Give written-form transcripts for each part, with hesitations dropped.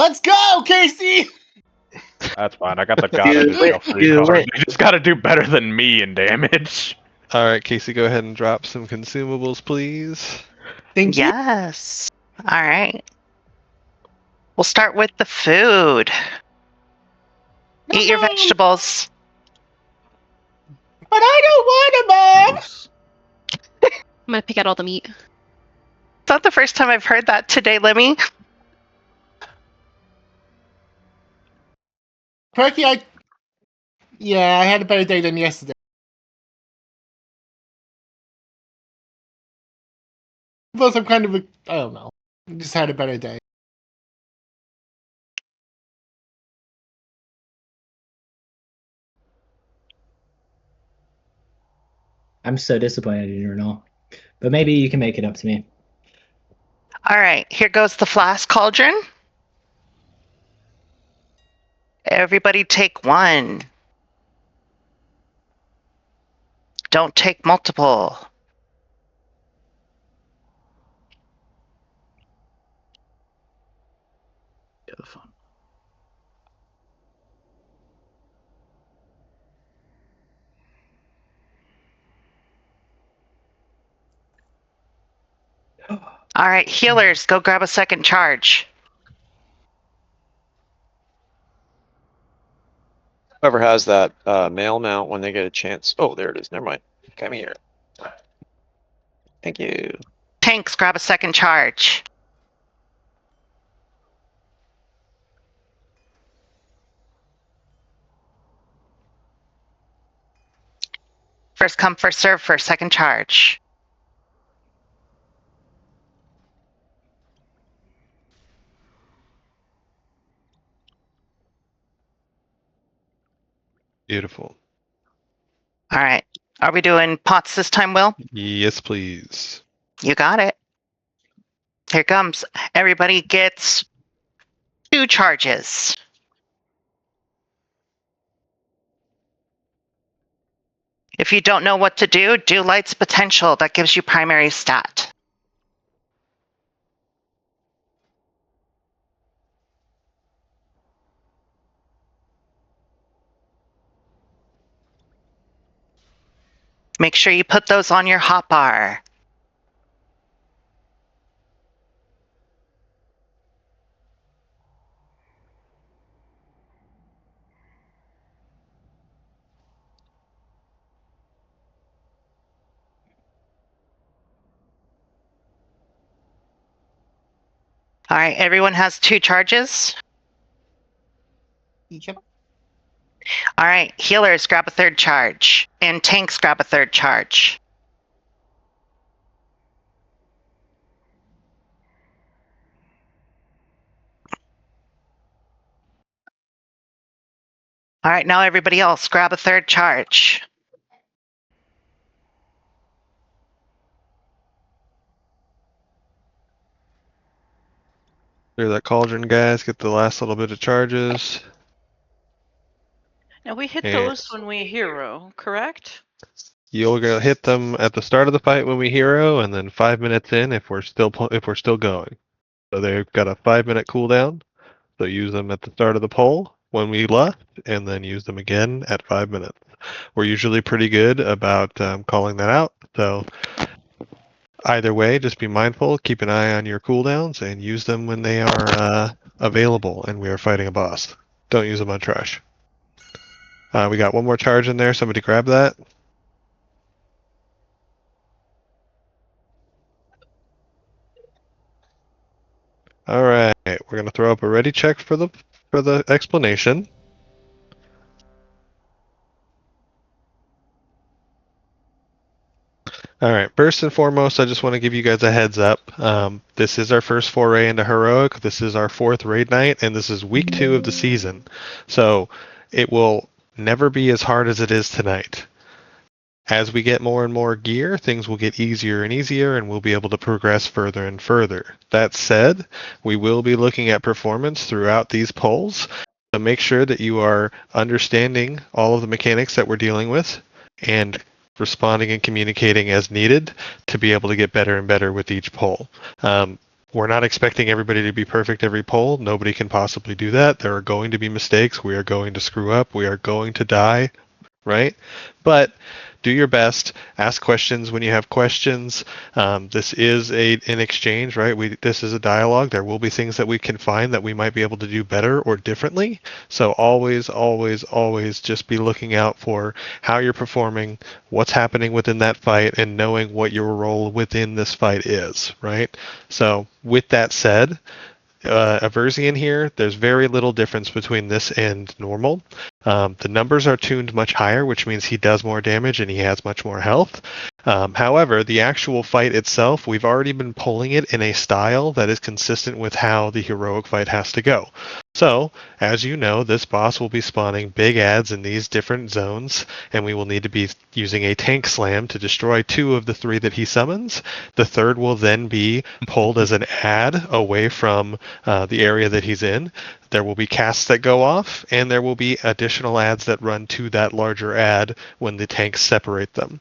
Let's go, Casey! That's fine. I got the god of Israel free card. You just gotta do better than me in damage. All right, Casey, go ahead and drop some consumables, please. Thank you. Yes. All right. We'll start with the food. Eat your vegetables. But I don't want them, Mom! I'm gonna pick out all the meat. It's not the first time I've heard that today, Lemmy. Perky, I had a better day than yesterday. Plus, I'm kind of I don't know. I just had a better day. I'm so disappointed in you, Renal. But maybe you can make it up to me. All right, here goes the flask cauldron. Everybody take one. Don't take multiple. All right, healers, go grab a second charge. Whoever has that mail mount when they get a chance. Oh, there it is. Never mind. Come here. Thank you. Tanks, grab a second charge. First come, first serve for second charge. Beautiful. All right. Are we doing pots this time, Will? Yes, please. You got it. Here comes. Everybody gets 2 charges. If you don't know what to do Light's Potential. That gives you primary stat. Make sure you put those on your hotbar. All right, everyone has 2 charges. Yep. All right, healers, grab a third charge. And tanks, grab a third charge. All right, now everybody else, grab a third charge. Clear that cauldron, guys. Get the last little bit of charges. Now we hit And those when we hero, correct? you'll go hit them at the start of the fight when we hero, and then 5 minutes in if we're still going. So they've got a 5-minute cooldown. So use them at the start of the poll when we left, and then use them again at 5 minutes. We're usually pretty good about calling that out. So either way, just be mindful, keep an eye on your cooldowns, and use them when they are available and we are fighting a boss. Don't use them on trash. We got one more charge in there. Somebody grab that. All right, we're gonna throw up a ready check for the explanation. All right, first and foremost, I just want to give you guys a heads up. This is our first foray into Heroic. This is our 4th raid night, and this is week 2 of the season. So it will never be as hard as it is tonight. As we get more and more gear, things will get easier and easier, and we'll be able to progress further and further. That said, we will be looking at performance throughout these polls. So make sure that you are understanding all of the mechanics that we're dealing with, and responding and communicating as needed to be able to get better and better with each poll. We're not expecting everybody to be perfect every poll. Nobody can possibly do that. There are going to be mistakes. We are going to screw up. We are going to die, right? But do your best. Ask questions when you have questions. This is an exchange, right? This is a dialogue. There will be things that we can find that we might be able to do better or differently. So always, always, always just be looking out for how you're performing, what's happening within that fight, and knowing what your role within this fight is, right? So with that said, Aversian here, there's very little difference between this and normal. The numbers are tuned much higher, which means he does more damage and he has much more health. However, the actual fight itself, we've already been pulling it in a style that is consistent with how the heroic fight has to go. So, as you know, this boss will be spawning big adds in these different zones, and we will need to be using a tank slam to destroy 2 of the 3 that he summons. The third will then be pulled as an add away from the area that he's in. There will be casts that go off, and there will be additional adds that run to that larger add when the tanks separate them.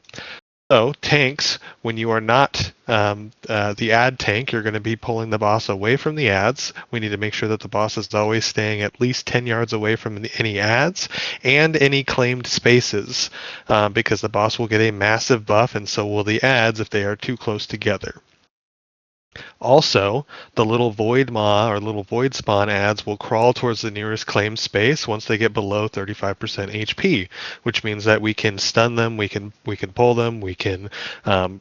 So tanks, when you are not the add tank, you're going to be pulling the boss away from the adds. We need to make sure that the boss is always staying at least 10 yards away from any adds and any claimed spaces, because the boss will get a massive buff, and so will the adds if they are too close together. Also, the little void maw or little void spawn adds will crawl towards the nearest claimed space once they get below 35% HP, which means that we can stun them, we can pull them, we can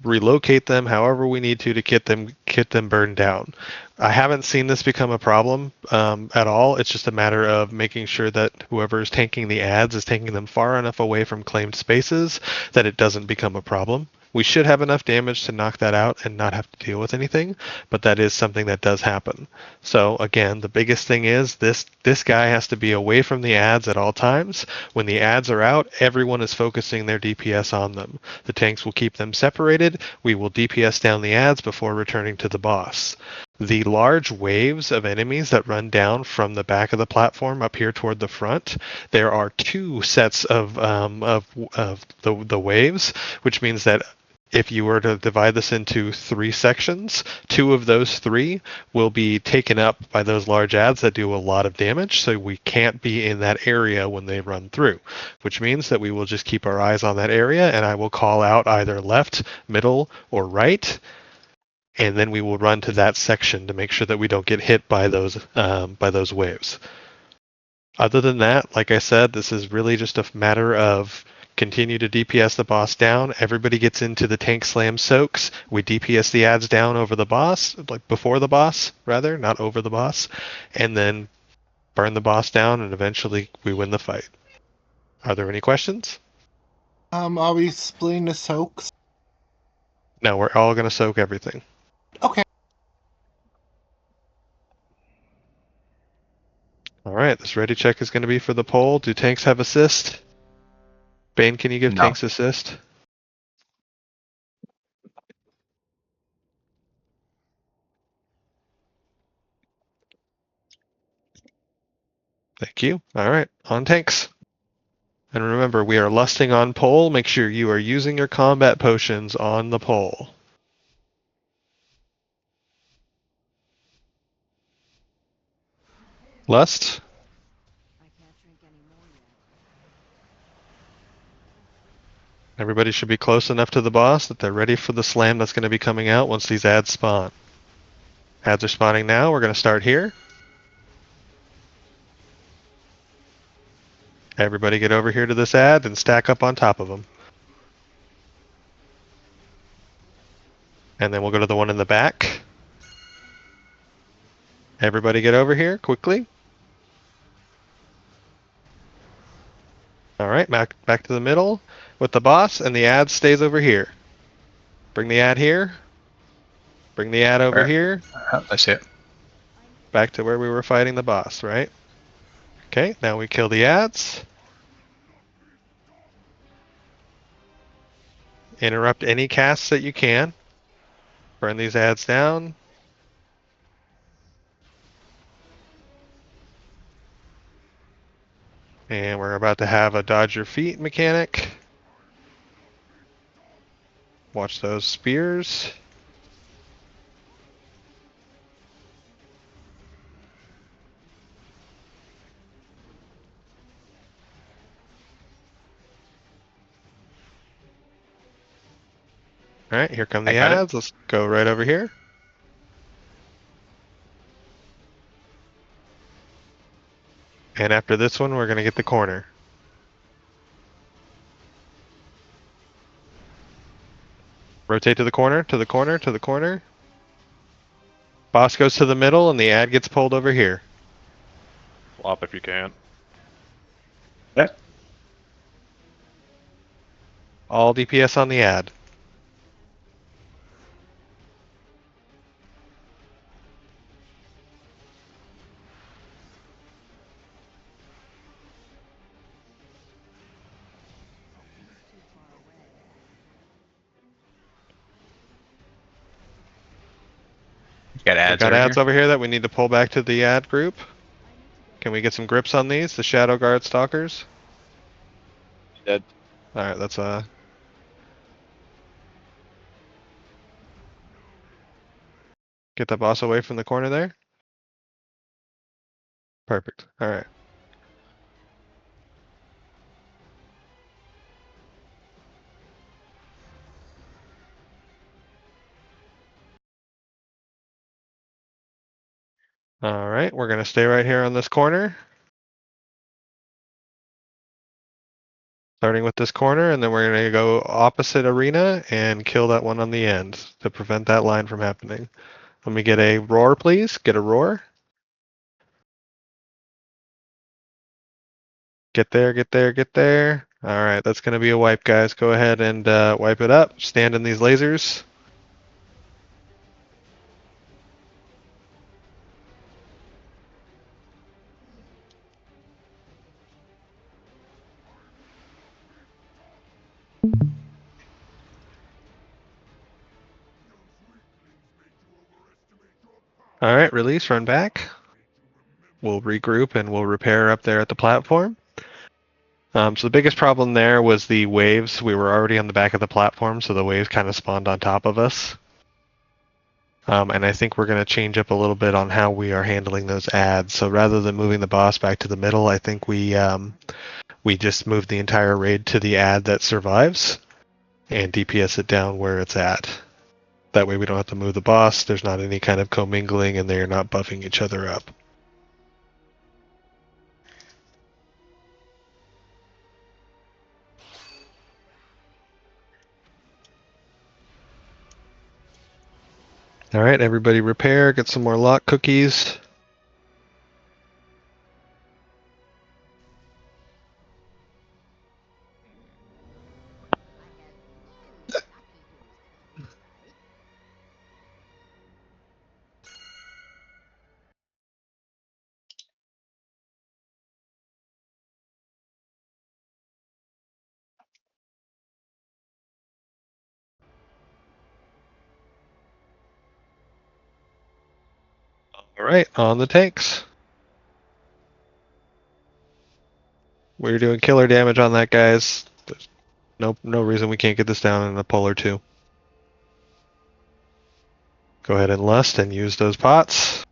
relocate them however we need to get them burned down. I haven't seen this become a problem at all. It's just a matter of making sure that whoever is tanking the adds is taking them far enough away from claimed spaces that it doesn't become a problem. We should have enough damage to knock that out and not have to deal with anything, but that is something that does happen. So again, the biggest thing is this guy has to be away from the adds at all times. When the adds are out, everyone is focusing their DPS on them. The tanks will keep them separated. We will DPS down the adds before returning to the boss. The large waves of enemies that run down from the back of the platform up here toward the front, there are 2 sets of the waves, which means that if you were to divide this into 3 sections, 2 of those 3 will be taken up by those large adds that do a lot of damage, so we can't be in that area when they run through, which means that we will just keep our eyes on that area, and I will call out either left, middle, or right, and then we will run to that section to make sure that we don't get hit by those waves. Other than that, like I said, this is really just a matter of continue to DPS the boss down. Everybody gets into the tank slam soaks. We DPS the adds down over the boss, like before the boss, rather, not over the boss, and then burn the boss down, and eventually we win the fight. Are there any questions? Are we splitting the soaks? No, we're all going to soak everything. Okay. All right, this ready check is going to be for the poll. Do tanks have assist? Bane, can you give No. tanks assist? Thank you. All right, on tanks. And remember, we are lusting on pole. Make sure you are using your combat potions on the pole. Lust? Everybody should be close enough to the boss that they're ready for the slam that's going to be coming out once these adds spawn. Adds are spawning now. We're going to start here. Everybody get over here to this add and stack up on top of them. And then we'll go to the one in the back. Everybody get over here quickly. All right, back to the middle with the boss, and the add stays over here. Bring the add here. Bring the add over here. I see it. Back to where we were fighting the boss, right? Okay, now we kill the adds. Interrupt any casts that you can. Burn these adds down. And we're about to have a dodge your feet mechanic. Watch those spears. All right, here come I the got it. ads. Let's go right over here. And after this one, we're gonna get the corner. Rotate to the corner, to the corner, to the corner. Boss goes to the middle, and the ad gets pulled over here. Flop if you can. All DPS on the ad. Got We ads got over ads here. over here that we need to pull back to the ad group. Can we get some grips on these? The Shadow Guard Stalkers? Dead. Alright, let's get the boss away from the corner there. Perfect. Alright. Alright, we're gonna stay right here on this corner. Starting with this corner, and then we're gonna go opposite arena and kill that one on the end to prevent that line from happening. Let me get a roar, please. Get a roar. Get there, get there, get there. Alright, that's gonna be a wipe, guys. Go ahead and wipe it up. Stand in these lasers. Alright, release, run back. We'll regroup and we'll repair up there at the platform. So the biggest problem there was the waves. We were already on the back of the platform, so the waves kind of spawned on top of us. And I think we're going to change up a little bit on how we are handling those ads. So rather than moving the boss back to the middle, I think we just move the entire raid to the ad that survives and DPS it down where it's at. That way we don't have to move the boss, there's not any kind of commingling, and they're not buffing each other up. Alright, everybody repair, get some more lock cookies. Alright, on the tanks. We're doing killer damage on that, guys. There's no reason we can't get this down in a pull or two. Go ahead and lust and use those pots.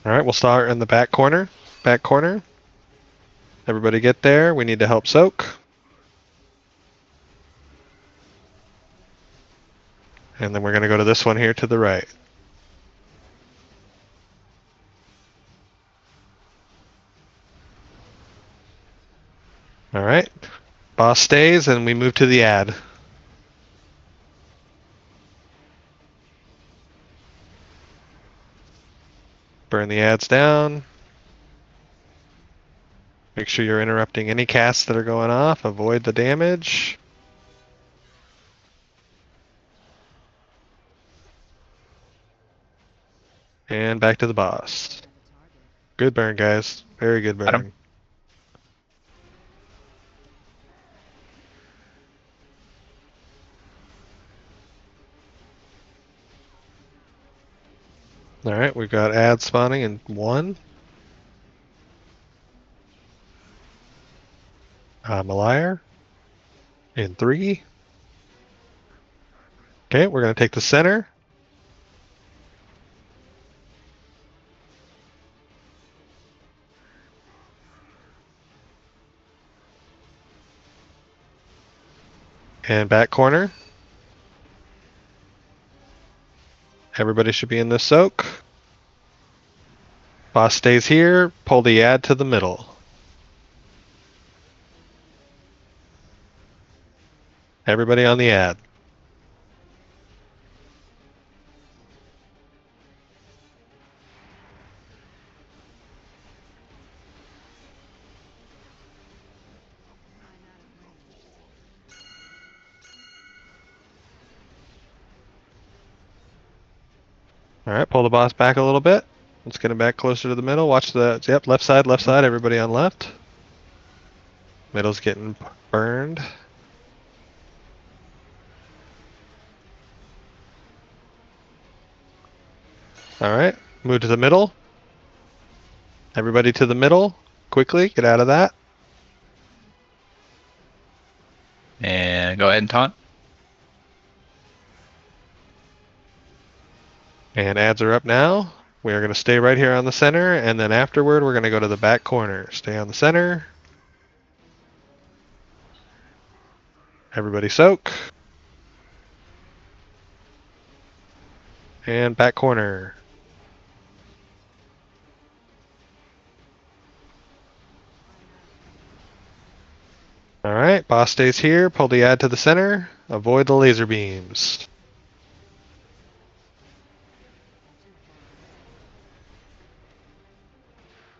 Alright, we'll start in the back corner. Back corner. Everybody get there. We need to help soak. And then we're going to go to this one here to the right. Alright. Boss stays and we move to the ad. Burn the ads down. Make sure you're interrupting any casts that are going off. Avoid the damage. And back to the boss. Good burn, guys. Very good Got him. burn. Alright, we've got ads spawning in 1. Malire in 3. Okay, we're going to take the center. And back corner. Everybody should be in this soak. Boss stays here. Pull the ad to the middle. Everybody on the ad. Alright, pull the boss back a little bit. Let's get him back closer to the middle. Watch the, yep, left side, everybody on left. Middle's getting burned. Alright, move to the middle. Everybody to the middle. Quickly, get out of that. And go ahead and taunt. And ads are up now. We are going to stay right here on the center, and then afterward we're going to go to the back corner. Stay on the center. Everybody soak. And back corner. Alright, boss stays here. Pull the ad to the center. Avoid the laser beams.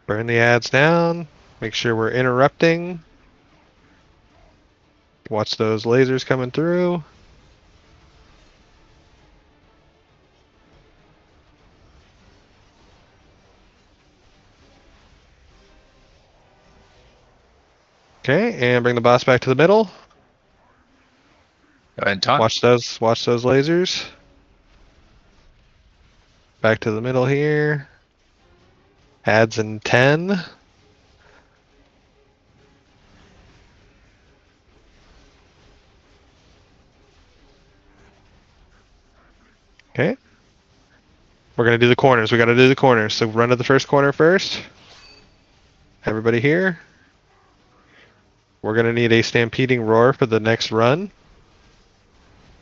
Burn the ads down. Make sure we're interrupting. Watch those lasers coming through. Okay, and bring the boss back to the middle. Go ahead and taunt. Watch those lasers. Back to the middle here. Ads in 10. Okay. We're gonna do the corners. We gotta do the corners. So run to the first corner first. Everybody here. We're gonna need a stampeding roar for the next run.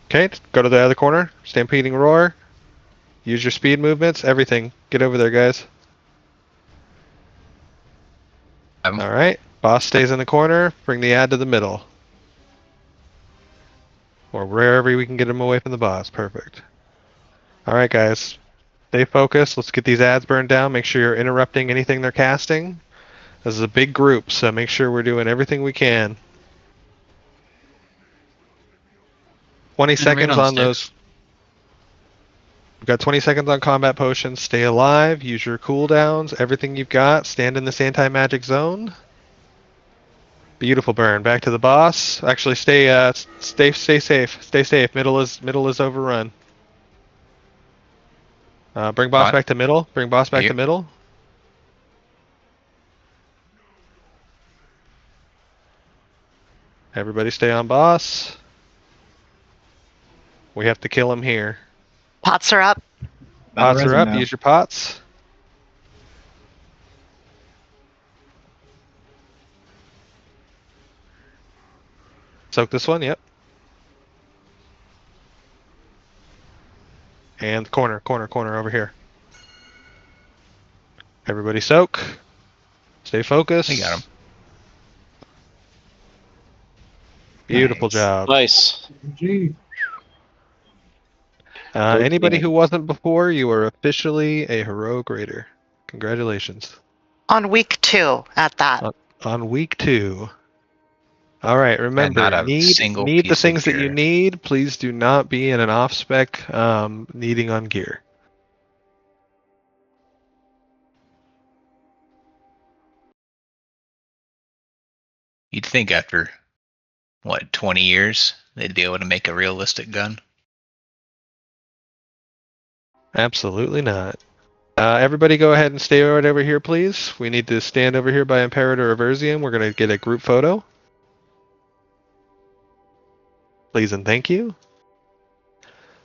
Okay, go to the other corner. Stampeding roar. Use your speed movements, everything. Get over there, guys. Alright, boss stays in the corner. Bring the ad to the middle. Or wherever we can get him away from the boss. Perfect. Alright, guys. Stay focused. Let's get these ads burned down. Make sure you're interrupting anything they're casting. This is a big group, so make sure we're doing everything we can. 20 seconds on those. We've got 20 seconds on combat potions. Stay alive. Use your cooldowns. Everything you've got. Stand in this anti-magic zone. Beautiful burn. Back to the boss. Actually, stay safe. Stay safe. Middle is overrun. Bring boss back to middle. Bring boss back to middle. Everybody stay on boss. We have to kill him here. Pots are up. Battle Pots are resin up. now. Use your pots. Soak this one. Yep. And corner over here. Everybody soak. Stay focused. We got him. Beautiful Nice. job. Nice. Gee. Anybody who wasn't before, you are officially a heroic raider. Congratulations. On week 2 at that. On week 2. All right, remember, not a need single the piece of things that you gear. need. Please do not be in an off-spec needing on gear. You'd think after, what, 20 years, they'd be able to make a realistic gun. Absolutely not. Everybody go ahead and stay right over here, please. We need to stand over here by Imperator Aversium. We're going to get a group photo. Please and thank you.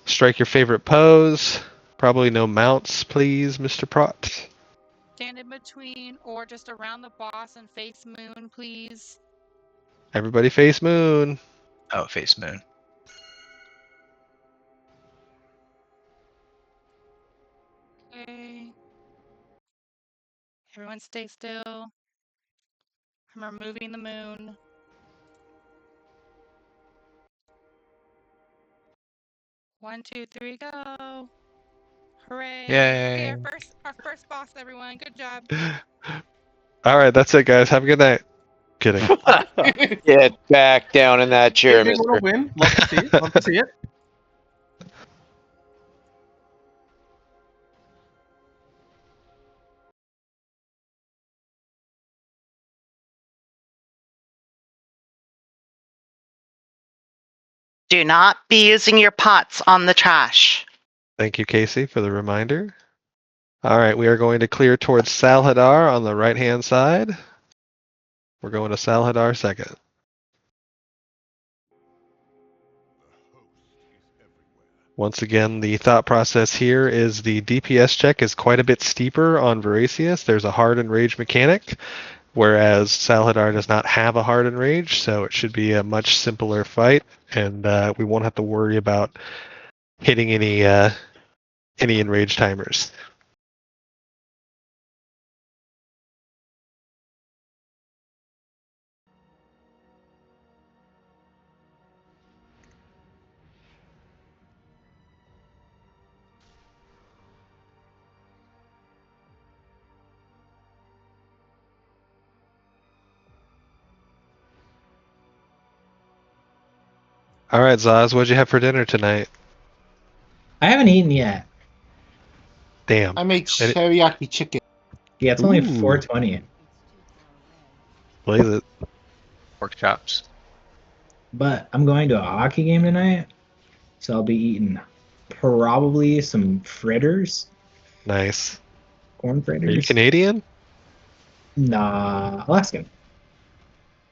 Strike your favorite pose. Probably no mounts, please, Mr. Prot. Stand in between or just around the boss and face moon, please. Everybody face moon. Oh, face moon. Everyone stay still. I'm removing the moon. One, two, three, go. Hooray. Okay, Yay. our first boss, everyone. Good job. All right, that's it, guys. Have a good night. Kidding. Get back down in that chair, Big little mister. win. Love to see it. Love to see it. Do not be using your pots on the trash. Thank you, Casey, for the reminder. All right, we are going to clear towards Salhadar on the right-hand side. We're going to Salhadar second. Once again, the thought process here is the DPS check is quite a bit steeper on Veracius. There's a hard and rage mechanic, whereas Salhadar does not have a hard and rage, so it should be a much simpler fight, and we won't have to worry about hitting any enrage timers. All right, Zaz, what'd you have for dinner tonight? I haven't eaten yet. Damn. I make teriyaki chicken. Yeah, it's only Ooh. 4:20. Blaze it. Pork chops. But I'm going to a hockey game tonight, so I'll be eating probably some fritters, Nice. corn Are you fritters. Canadian? Nah, Alaskan.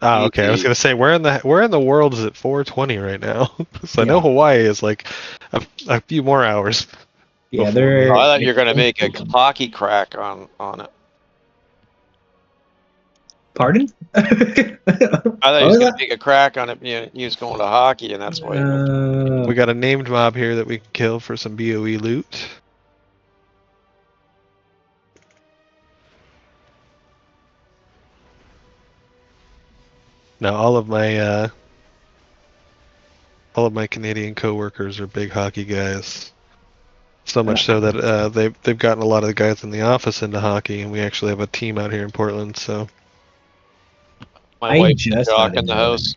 Oh, okay. I was Easy. gonna say where in the world is it 4:20 right now? So I know Yeah. Hawaii is like a few more hours. Yeah, before they're. Oh, I thought you were gonna make a hockey crack on it. Pardon? I thought What he was was gonna that? make a crack on it. You know, he was going to hockey, and that's why. We got a named mob here that we can kill for some BOE loot. Now all of my Canadian coworkers are big hockey guys. So much so that they've gotten a lot of the guys in the office into hockey, and we actually have a team out here in Portland. So My I wife's the just jock started in the doing house.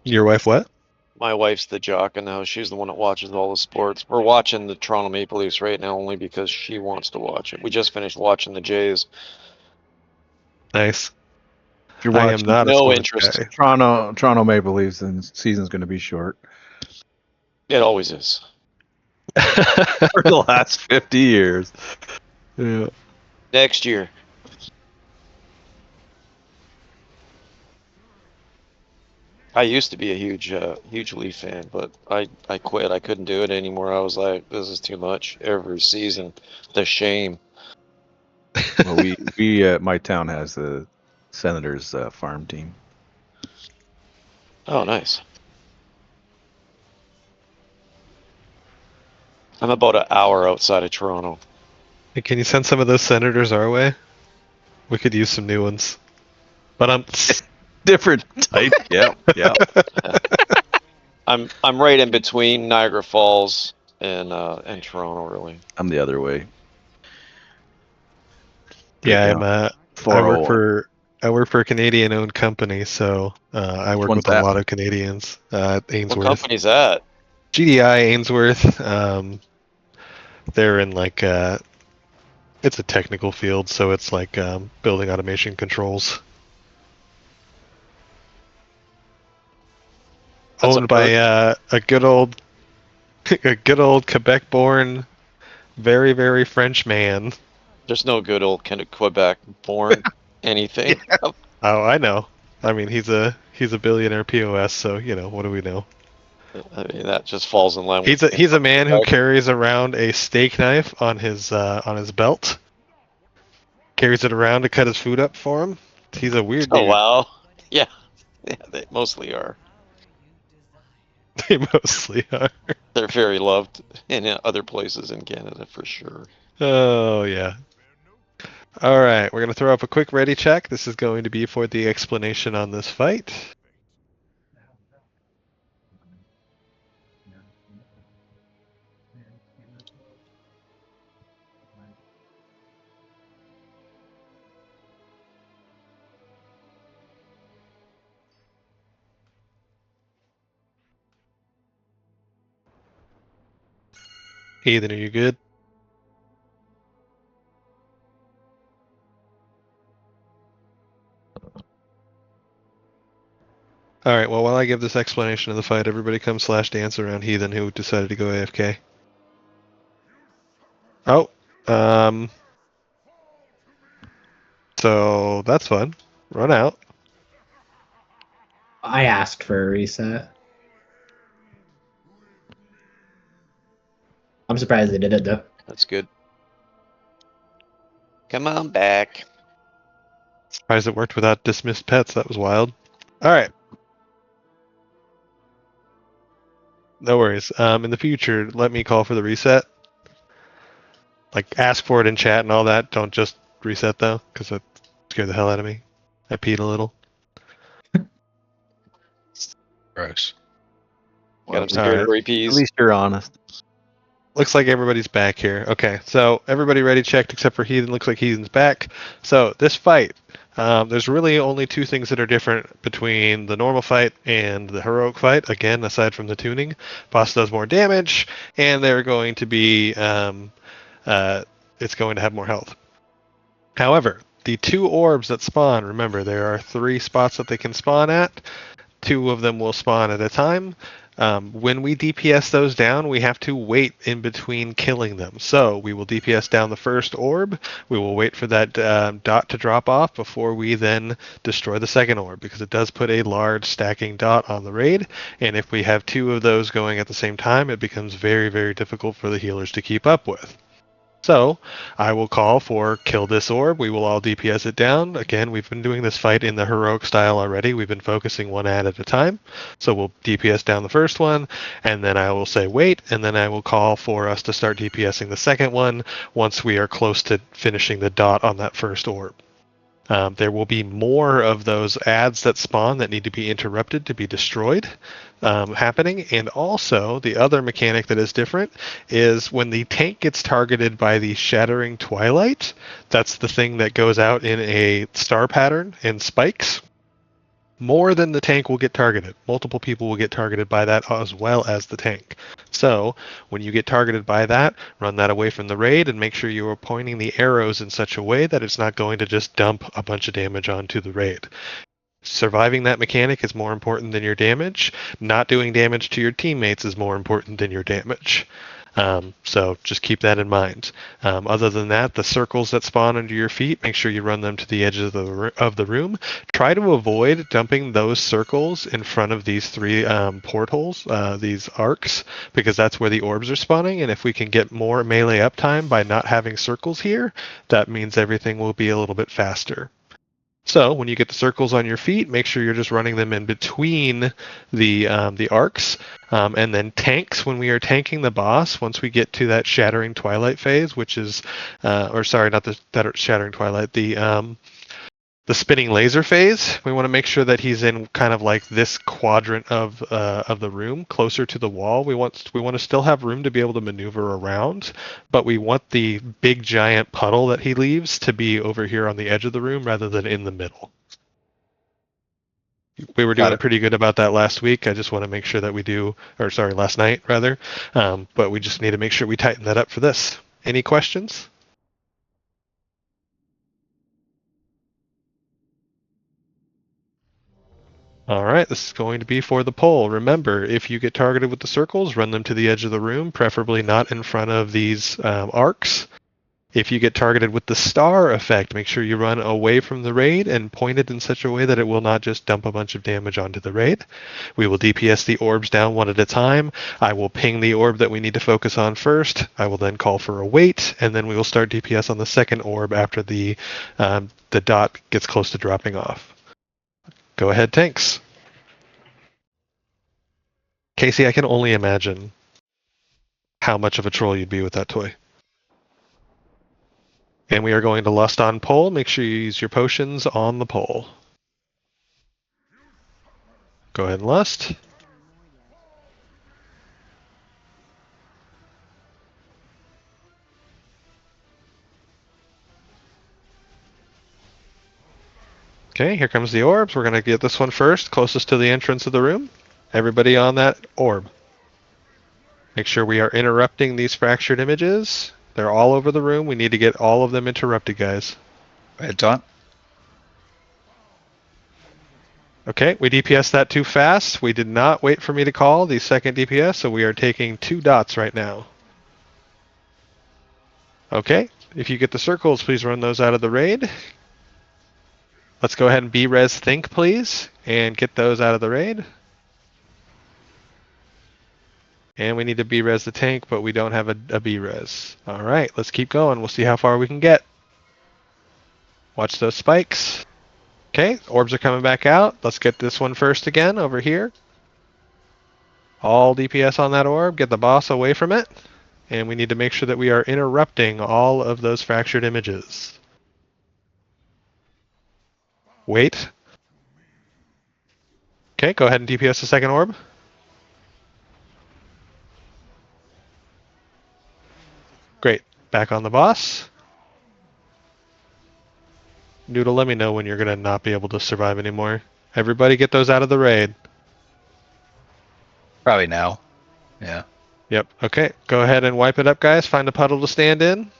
your wife, what? My wife's the jock in the house. She's the one that watches all the sports. We're watching the Toronto Maple Leafs right now only because she wants to watch it. We just finished watching the Jays. Nice. If you're I am watching not a No sports interest. guy. Toronto Maple Leafs, then season's going to be short. It always is. For the last 50 years. Yeah. Next year. I used to be a huge Leaf fan, but I quit. I couldn't do it anymore. I was like, this is too much every season. The shame. Well, we my town has the Senators farm team. Oh, nice. I'm about an hour outside of Toronto. Hey, can you send some of those senators our way? We could use some new ones. But Different type. Yeah, yeah. I'm right in between Niagara Falls and Toronto, really. I'm the other way. yeah, Right I'm now. I work for a Canadian owned company, so I work one's with a that? lot of Canadians. What Ainsworth. company's that? GDI Ainsworth. They're in like it's a technical field, so it's like building automation controls. That's Owned by a good old Quebec-born, very very French man. There's no good old kind of Quebec-born anything. Oh, I know. I mean, he's a billionaire POS, so you know what do we know? I mean, that just falls in line with. He's a man who carries around a steak knife on his belt. Carries it around to cut his food up for him. He's a weird dude. Oh wow, yeah, they mostly are. They mostly are. They're very loved in other places in Canada for sure. Oh, yeah. All right, we're going to throw up a quick ready check. This is going to be for the explanation on this fight. Ethan, are you good? All right, well, while I give this explanation of the fight, everybody come /dance around Heathen who decided to go AFK. Oh, so that's fun. Run out. I asked for a reset. I'm surprised they did it though. That's good. Come on back. Surprised it worked without dismissed pets. That was wild. All right. No worries. In the future, let me call for the reset. Like, ask for it in chat and all that. Don't just reset, though, because that scared the hell out of me. I peed a little. Gross. Got him scared where he pees. At least you're honest. Looks like everybody's back here. Okay, so everybody ready checked except for Heathen. Looks like Heathen's back. So this fight, there's really only two things that are different between the normal fight and the heroic fight. Again, aside from the tuning, boss does more damage, and they're going to be, it's going to have more health. However, the two orbs that spawn, remember, there are 3 spots that they can spawn at. 2 of them will spawn at a time. When we DPS those down, we have to wait in between killing them. So we will DPS down the first orb. We will wait for that dot to drop off before we then destroy the second orb, because it does put a large stacking dot on the raid. And if we have 2 of those going at the same time, it becomes very, very difficult for the healers to keep up with. So, I will call for kill this orb. We will all DPS it down. Again, we've been doing this fight in the heroic style already. We've been focusing one ad at a time. So we'll DPS down the first one, and then I will say wait, and then I will call for us to start DPSing the second one once we are close to finishing the dot on that first orb. There will be more of those ads that spawn that need to be interrupted to be destroyed happening. And also, the other mechanic that is different is when the tank gets targeted by the Shattering Twilight, that's the thing that goes out in a star pattern and spikes. More than the tank will get targeted. Multiple people will get targeted by that as well as the tank. So, when you get targeted by that, run that away from the raid and make sure you are pointing the arrows in such a way that it's not going to just dump a bunch of damage onto the raid. Surviving that mechanic is more important than your damage. Not doing damage to your teammates is more important than your damage. So just keep that in mind. Other than that, the circles that spawn under your feet, make sure you run them to the edge of the room. Try to avoid dumping those circles in front of these 3 portholes, these arcs, because that's where the orbs are spawning. And if we can get more melee uptime by not having circles here, that means everything will be a little bit faster. So when you get the circles on your feet, make sure you're just running them in between the arcs, and then tanks. When we are tanking the boss, once we get to that Shattering Twilight phase, which is, or sorry, not that Shattering Twilight, the Spinning Laser phase, we want to make sure that he's in kind of like this quadrant of the room, closer to the wall. We want to still have room to be able to maneuver around, but we want the big giant puddle that he leaves to be over here on the edge of the room rather than in the middle. We were doing pretty good about that last week. I just want to make sure that we do, or sorry, last night rather. But we just need to make sure we tighten that up for this. Any questions? All right, this is going to be for the poll. Remember, if you get targeted with the circles, run them to the edge of the room, preferably not in front of these arcs. If you get targeted with the star effect, make sure you run away from the raid and point it in such a way that it will not just dump a bunch of damage onto the raid. We will DPS the orbs down one at a time. I will ping the orb that we need to focus on first. I will then call for a wait, and then we will start DPS on the second orb after the dot gets close to dropping off. Go ahead, tanks. Casey, I can only imagine how much of a troll you'd be with that toy. And we are going to lust on pole. Make sure you use your potions on the pole. Go ahead and lust. Okay, here comes the orbs. We're going to get this one first, closest to the entrance of the room. Everybody on that orb. Make sure we are interrupting these fractured images. They're all over the room. We need to get all of them interrupted, guys. Go ahead, Taunt. Okay, we DPS that too fast. We did not wait for me to call the second DPS, so we are taking 2 dots right now. Okay, if you get the circles, please run those out of the raid. Let's go ahead and B-res think, please, and get those out of the raid. And we need to B-res the tank, but we don't have a B-res. Alright, let's keep going. We'll see how far we can get. Watch those spikes. Okay, orbs are coming back out. Let's get this one first again over here. All DPS on that orb. Get the boss away from it. And we need to make sure that we are interrupting all of those fractured images. Wait. Okay, go ahead and DPS the second orb. Great. Back on the boss. Noodle, let me know when you're going to not be able to survive anymore. Everybody get those out of the raid. Probably now. Yeah. Yep. Okay, go ahead and wipe it up, guys. Find a puddle to stand in.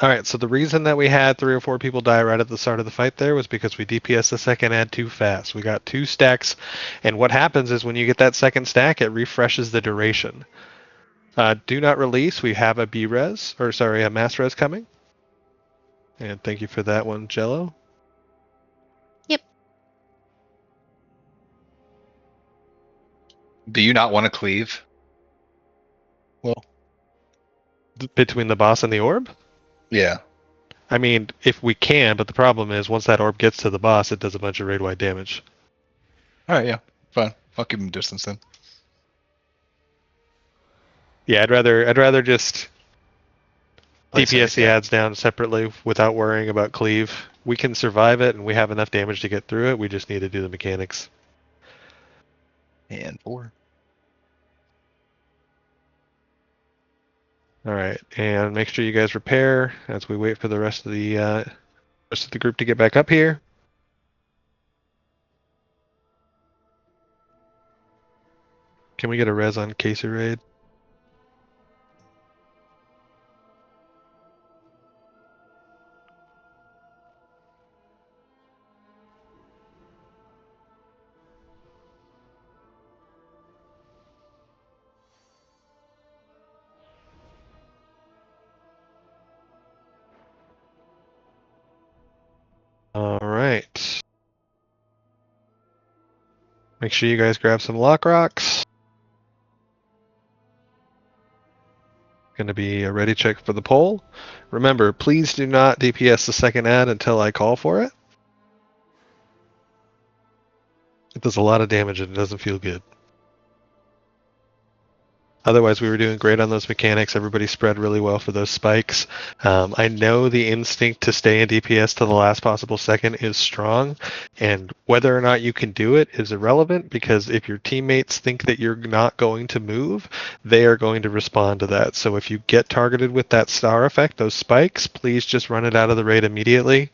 Alright, so the reason that we had 3 or 4 people die right at the start of the fight there was because we DPS the second ad too fast. We got 2 stacks, and what happens is when you get that second stack, it refreshes the duration. Do not release. We have a B-res, or sorry, a mass res coming. And thank you for that one, Jello. Yep. Do you not want to cleave? Well, Between the boss and the orb? yeah. I mean, if we can, but the problem is once that orb gets to the boss, it does a bunch of raid-wide damage. Alright, yeah. Fine. I'll keep him distance then. Yeah, I'd rather just Play safe, DPS the yeah. ads down separately without worrying about cleave. We can survive it, and we have enough damage to get through it. We just need to do the mechanics. And 4. All right, and make sure you guys repair as we wait for the rest of the group to get back up here. Can we get a res on Casey raid? All right. Make sure you guys grab some lock rocks. Going to be a ready check for the pole. Remember, please do not DPS the second ad until I call for it. It does a lot of damage and it doesn't feel good. Otherwise, we were doing great on those mechanics. Everybody spread really well for those spikes. I know the instinct to stay in DPS to the last possible second is strong, and whether or not you can do it is irrelevant, because if your teammates think that you're not going to move, they are going to respond to that. So if you get targeted with that star effect, those spikes, please just run it out of the raid immediately.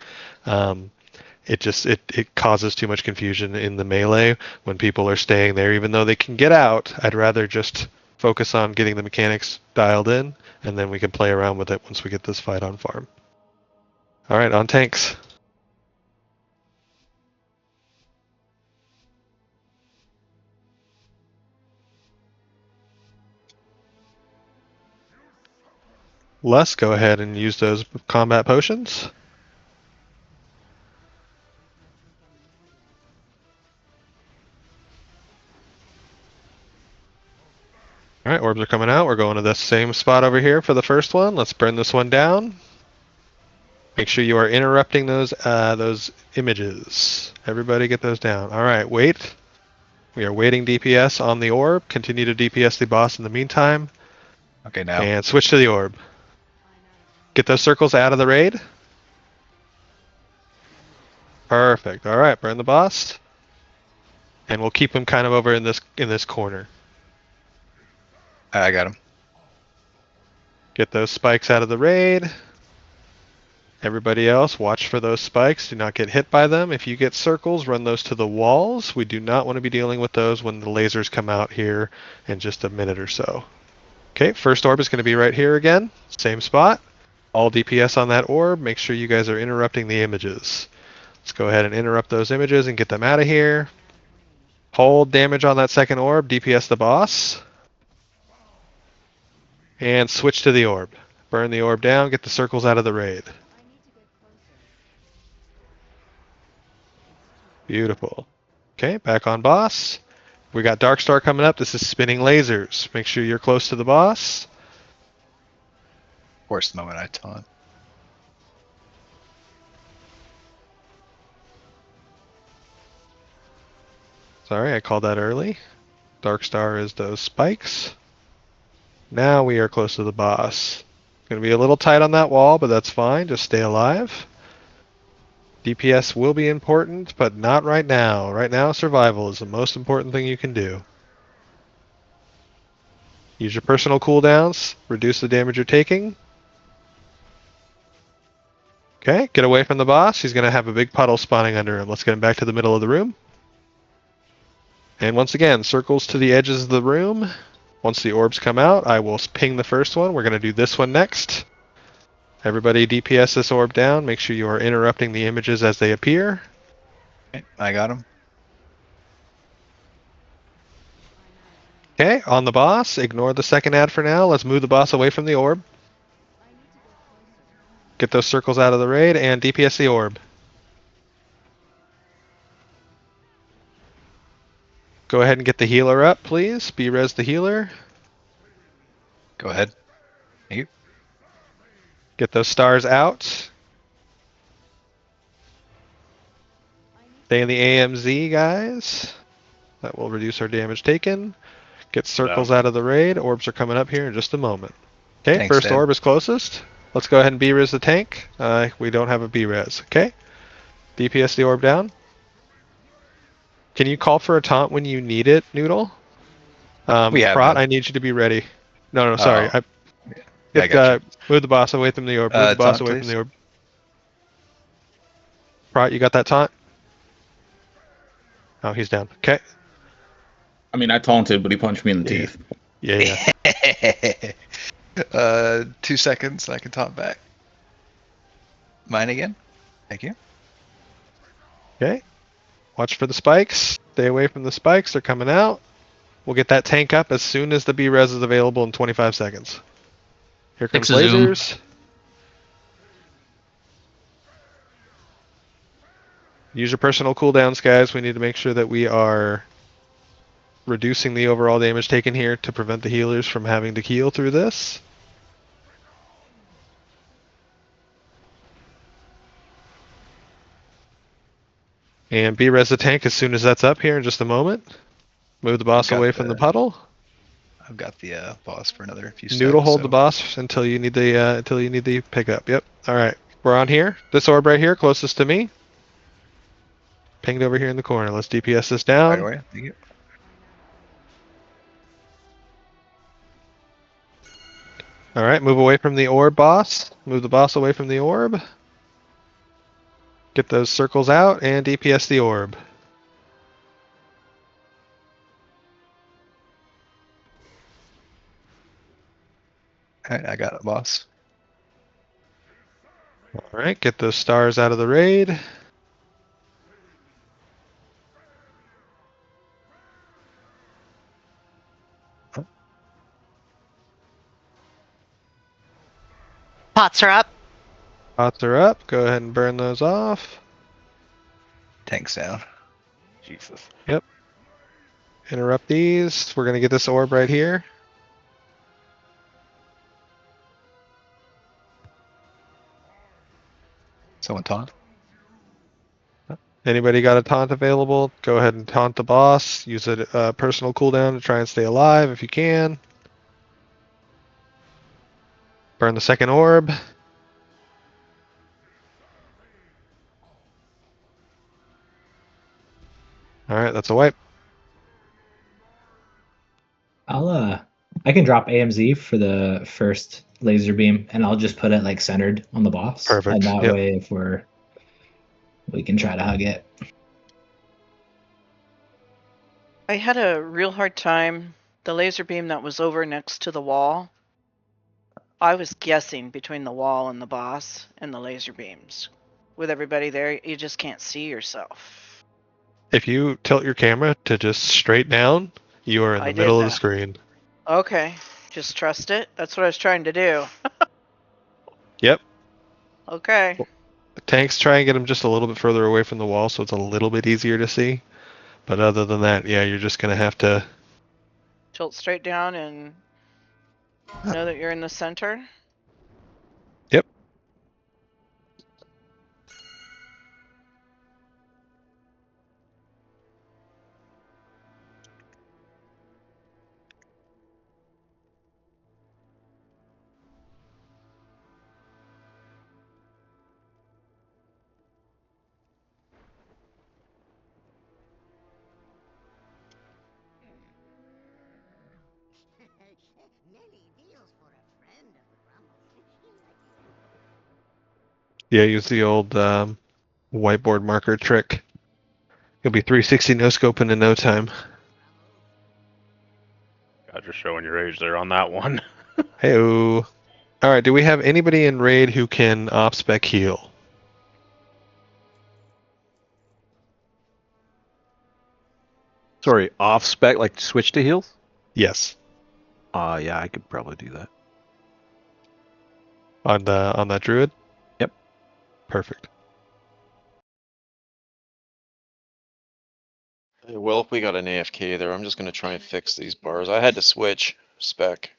It causes too much confusion in the melee when people are staying there. Even though they can get out, I'd rather just focus on getting the mechanics dialed in, and then we can play around with it once we get this fight on farm. Alright, on tanks. Les, go ahead and use those combat potions. Alright, orbs are coming out. We're going to the same spot over here for the first one. Let's burn this one down. Make sure you are interrupting those images. Everybody get those down. All right, wait. We are waiting DPS on the orb. Continue to DPS the boss in the meantime. Okay, now. And switch to the orb. Get those circles out of the raid. Perfect. All right, burn the boss. And we'll keep him kind of over in this corner. I got him. Get those spikes out of the raid. Everybody else, watch for those spikes. Do not get hit by them. If you get circles, run those to the walls. We do not want to be dealing with those when the lasers come out here in just a minute or so. Okay, first orb is going to be right here again. Same spot. All DPS on that orb. Make sure you guys are interrupting the images. Let's go ahead and interrupt those images and get them out of here. Hold damage on that second orb. DPS the boss. And switch to the orb. Burn the orb down. Get the circles out of the raid. Beautiful. Okay, back on boss. We got Darkstar coming up. This is spinning lasers. Make sure you're close to the boss. Of course, the moment I taunt. Sorry, I called that early. Darkstar is those spikes. Now we are close to the boss. Gonna be a little tight on that wall, but that's fine. Just stay alive. DPS will be important, but not right now. Right now, survival is the most important thing you can do. Use your personal cooldowns. Reduce the damage you're taking. Okay, get away from the boss. He's going to have a big puddle spawning under him. Let's get him back to the middle of the room. And once again, circles to the edges of the room. Once the orbs come out, I will ping the first one. We're going to do this one next. Everybody DPS this orb down. Make sure you are interrupting the images as they appear. Okay, I got him. Okay, on the boss. Ignore the second ad for now. Let's move the boss away from the orb. Get those circles out of the raid and DPS the orb. Go ahead and get the healer up, please. B-res the healer. Go ahead. Thank you. Get those stars out. Stay in the AMZ, guys. That will reduce our damage taken. Get circles out of the raid. Orbs are coming up here in just a moment. Okay, Thanks, first Dad. orb is closest. Let's go ahead and B-res the tank. We don't have a B-res. Okay. DPS the orb down. Can you call for a taunt when you need it, Noodle? We have Prot, none. I need you to be ready. No, sorry. Oh. I got Move the boss away from the orb. Move the boss taunt, away from please. the orb. Prot, you got that taunt? Oh, he's down. Okay. I mean, I taunted, but he punched me in the teeth. Yeah. 2 seconds, I can taunt back. Mine again. Thank you. Okay. Watch for the spikes. Stay away from the spikes. They're coming out. We'll get that tank up as soon as the B-res is available in 25 seconds. Here comes Fix a zoom. lasers. Use your personal cooldowns, guys. We need to make sure that we are reducing the overall damage taken here to prevent the healers from having to heal through this. And B-res the tank as soon as that's up here in just a moment. Move the boss Got away from the puddle. I've got the boss for another few Noodle seconds, hold so- the boss until you need the pickup. Yep. All right. We're on here. This orb right here, closest to me. Pinged over here in the corner. Let's DPS this down. Right away. Thank you. All right. Move away from the orb, boss. Move the boss away from the orb. Get those circles out and DPS the orb. Alright, I got it, boss. All right. Get those stars out of the raid. Pots are up. Pots are up. Go ahead and burn those off. Tank's down. Jesus. Yep. Interrupt these. We're going to get this orb right here. Someone taunt? Anybody got a taunt available? Go ahead and taunt the boss. Use a personal cooldown to try and stay alive if you can. Burn the second orb. Alright, that's a wipe. I can drop AMZ for the first laser beam, and I'll just put it like centered on the boss. Perfect, And that yep. way, if we can try to hug it. I had a real hard time. The laser beam that was over next to the wall. I was guessing between the wall and the boss and the laser beams. With everybody there, you just can't see yourself. If you tilt your camera to just straight down, you are in the I did middle of the that. screen. Okay, just trust it. That's what I was trying to do. Yep. Okay. Tanks try and get them just a little bit further away from the wall so it's a little bit easier to see. But other than that, yeah, you're just going to have to... Tilt straight down and know that you're in the center. Yep. Yeah, use the old whiteboard marker trick. You'll be 360 no scoping in no time. God, you're showing your age there on that one. Heyo. All right. Do we have anybody in raid who can op spec heal? Sorry, off spec, like switch to heals? Yes. Yeah, I could probably do that. On that druid. Yep. Perfect. Hey, well, if we got an AFK there, I'm just gonna try and fix these bars. I had to switch spec.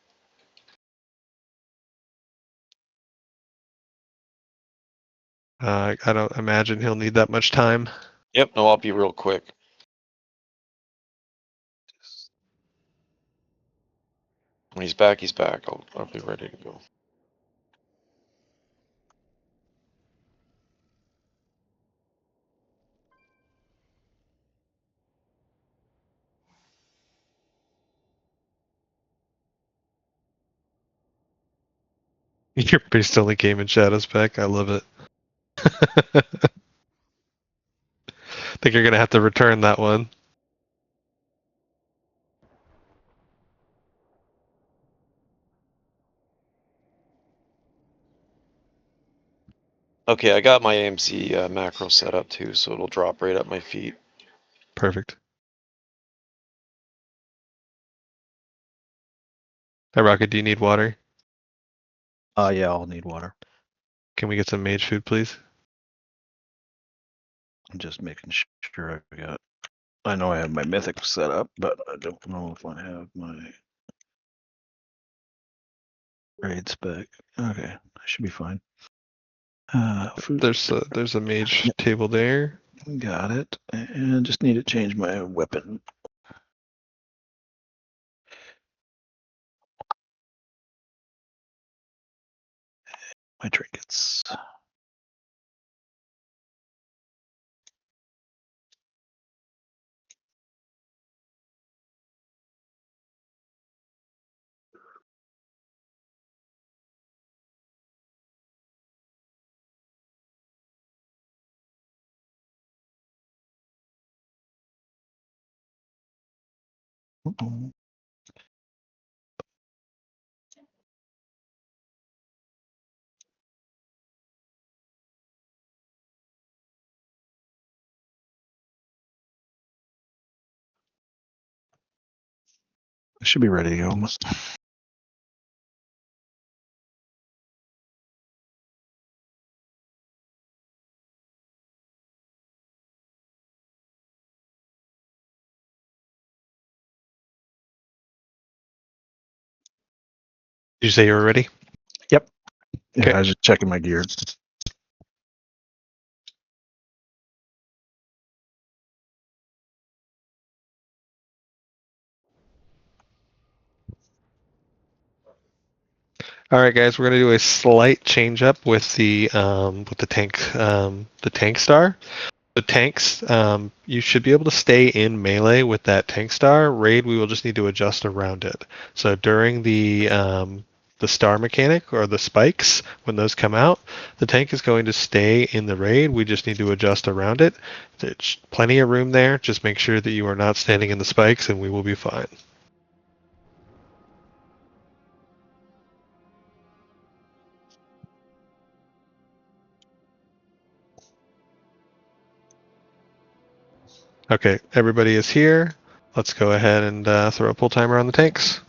I don't imagine he'll need that much time. Yep, no, I'll be real quick. When he's back, he's back. I'll be ready to go. Your beast only came in shadow spec. I love it. Think you're gonna have to return that one. Okay, I got my AMC macro set up too, so it'll drop right at my feet. Perfect. Hey, Rocket, do you need water? Yeah, I'll need water. Can we get some mage food, please? I'm just making sure I got. I know I have my mythic set up, but I don't know if I have my raid spec. Okay, I should be fine. Food. There's a mage table there. Got it. And just need to change my weapon. My trinkets. Uh-oh. I should be ready to go almost. Did you say you were ready? Yep. Yeah, Okay. I was just checking my gear. All right, guys, we're gonna do a slight change up with the tank star. The tanks, you should be able to stay in melee with that tank star. Raid, we will just need to adjust around it. So during the star mechanic or the spikes, when those come out, the tank is going to stay in the raid. We just need to adjust around it. There's plenty of room there. Just make sure that you are not standing in the spikes, and we will be fine. Okay, everybody is here. Let's go ahead and throw a pull timer on the tanks.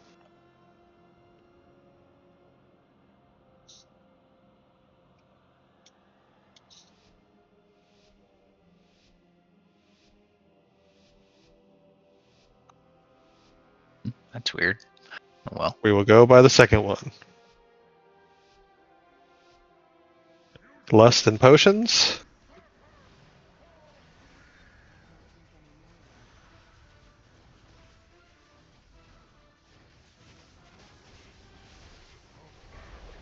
That's weird. Oh, well. We will go by the second one. Lust and potions.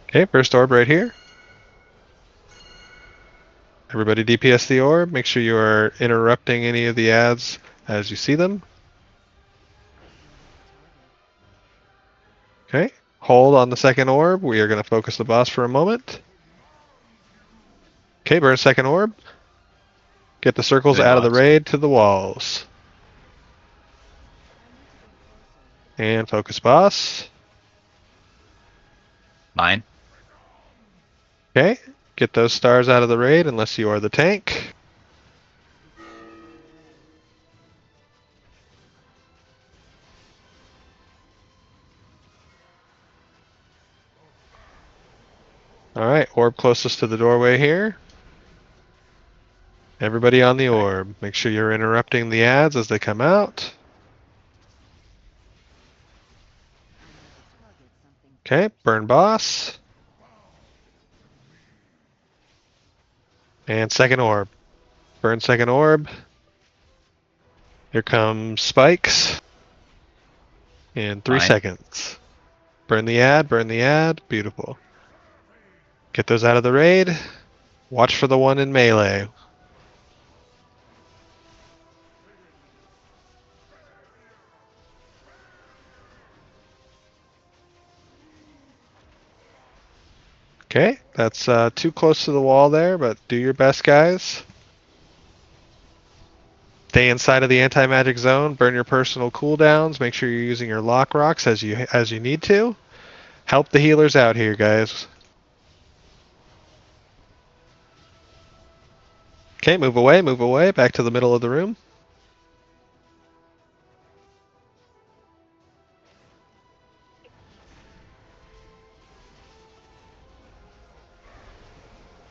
Okay, first orb right here. Everybody DPS the orb. Make sure you are interrupting any of the ads as you see them. Okay, hold on the second orb. We are going to focus the boss for a moment. Okay, burn second orb. Get the circles Good out of the boss. raid to the walls. And focus boss. Mine. Okay, get those stars out of the raid unless you are the tank. Alright, orb closest to the doorway here. Everybody on the orb. Make sure you're interrupting the ads as they come out. Okay, burn boss. And second orb. Burn second orb. Here comes spikes. In 3 Fine. seconds. Burn the ad, burn the ad. Beautiful. Get those out of the raid. Watch for the one in melee. Okay, that's too close to the wall there, but do your best, guys. Stay inside of the anti-magic zone. Burn your personal cooldowns. Make sure you're using your lock rocks as you need to. Help the healers out here, guys. Okay, move away, back to the middle of the room.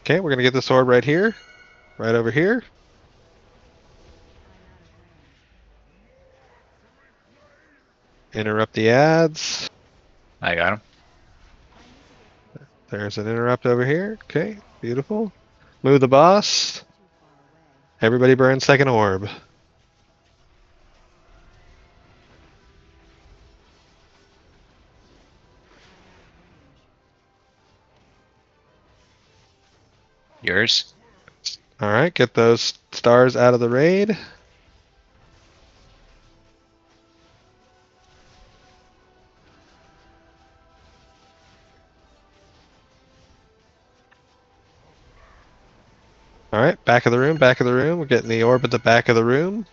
Okay, we're gonna get this orb right here. Right over here. Interrupt the ads. I got him. There's an interrupt over here. Okay, beautiful. Move the boss. Everybody burn second orb. Yours. Alright, get those stars out of the raid. Alright, back of the room, back of the room. We're getting the orb at the back of the room.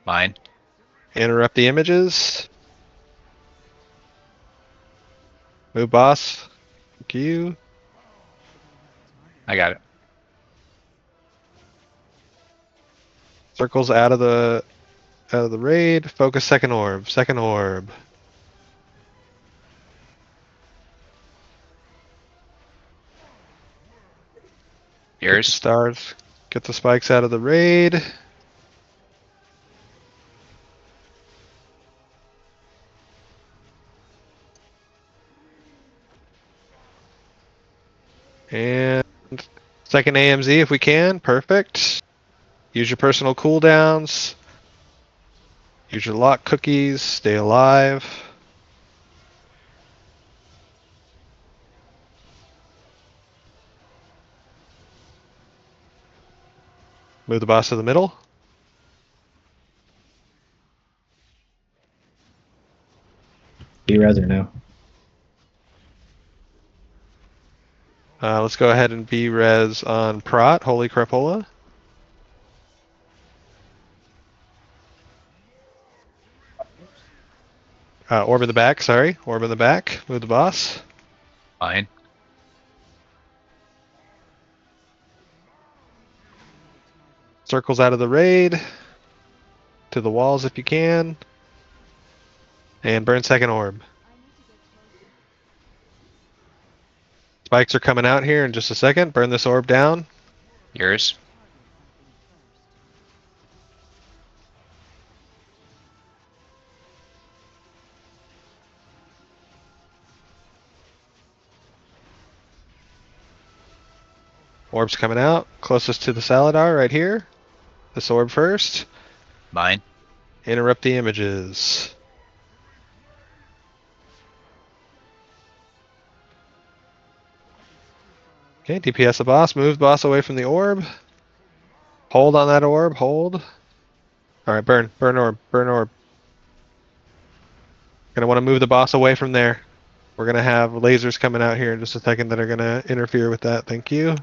Mine. Interrupt the images. Move boss. Thank you. I got it. Circles out of the raid. Focus second orb. Second orb. Get the Yours. stars. Get the spikes out of the raid. And second AMZ if we can. Perfect. Use your personal cooldowns. Use your lock cookies. Stay alive. Move the boss to the middle. B-res or no? Let's go ahead and B-res on Prot, Holy Crapola. Orb in the back, sorry. Orb in the back. Move the boss. Fine. Circles out of the raid. To the walls if you can. And burn second orb. Spikes are coming out here in just a second. Burn this orb down. Yours. Orb's coming out. Closest to the Saladar right here. This orb first. Mine. Interrupt the images. Okay, DPS the boss. Move the boss away from the orb. Hold on that orb. Hold. Alright, burn. Burn orb. Burn orb. Gonna want to move the boss away from there. We're gonna have lasers coming out here in just a second that are gonna interfere with that. Thank you.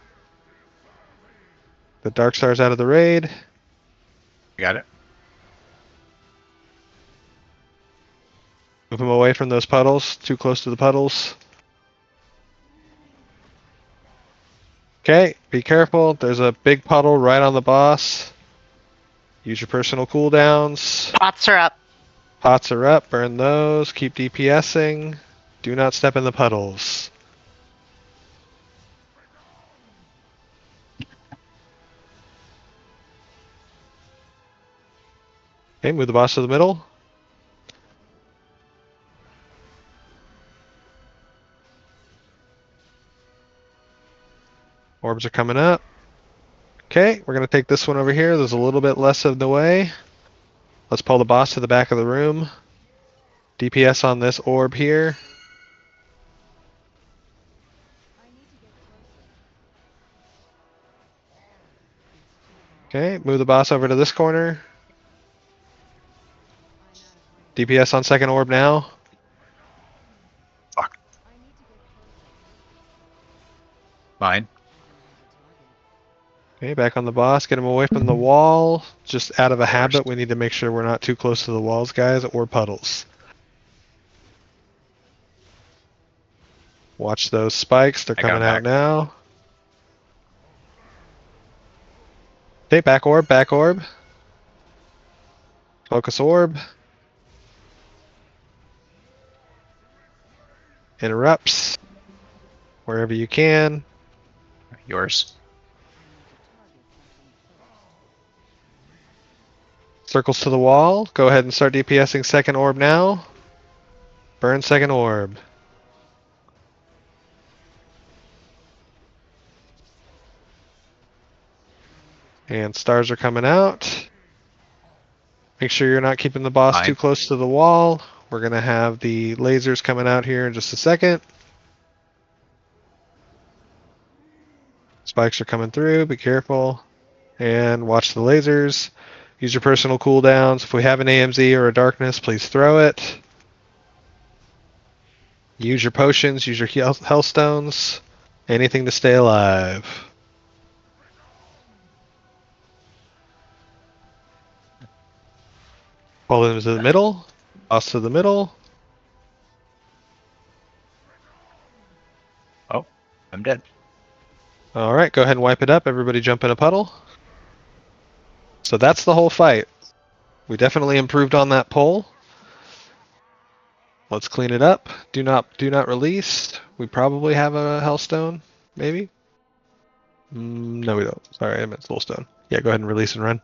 The Dark Star's out of the raid. Got it. Move him away from those puddles. Too close to the puddles. Okay, be careful. There's a big puddle right on the boss. Use your personal cooldowns. Pots are up. Pots are up. Burn those. Keep DPSing. Do not step in the puddles. Okay, move the boss to the middle. Orbs are coming up. Okay, we're going to take this one over here. There's a little bit less of the way. Let's pull the boss to the back of the room. DPS on this orb here. Okay, move the boss over to this corner. DPS on second orb now. Fuck. Mine. Okay, back on the boss. Get him away from the wall. Just out of a habit, we need to make sure we're not too close to the walls, guys, or puddles. Watch those spikes. They're coming out now. Okay, back orb, back orb. Focus orb. Interrupts. Wherever you can. Yours. Circles to the wall. Go ahead and start DPSing second orb now. Burn second orb. And stars are coming out. Make sure you're not keeping the boss too close to the wall. We're going to have the lasers coming out here in just a second. Spikes are coming through. Be careful. And watch the lasers. Use your personal cooldowns. If we have an AMZ or a darkness, please throw it. Use your potions. Use your health stones. Anything to stay alive. Pull them to the middle. Boss to the middle. Oh, I'm dead. Alright, go ahead and wipe it up. Everybody jump in a puddle. So that's the whole fight. We definitely improved on that pull. Let's clean it up. Do not release. We probably have a Hellstone, maybe? No, we don't. Sorry, I meant Soulstone. Yeah, go ahead and release and run.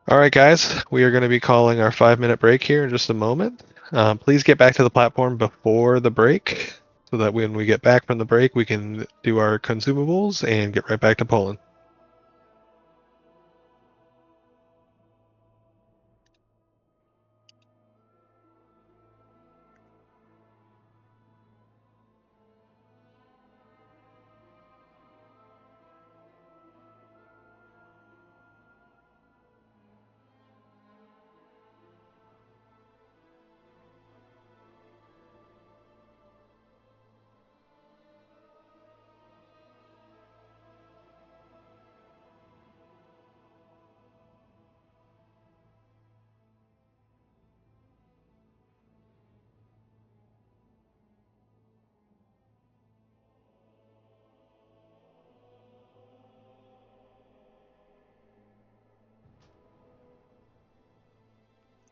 Alright guys, we are going to be calling our 5-minute break here in just a moment. Please get back to the platform before the break, so that when we get back from the break, we can do our consumables and get right back to pulling.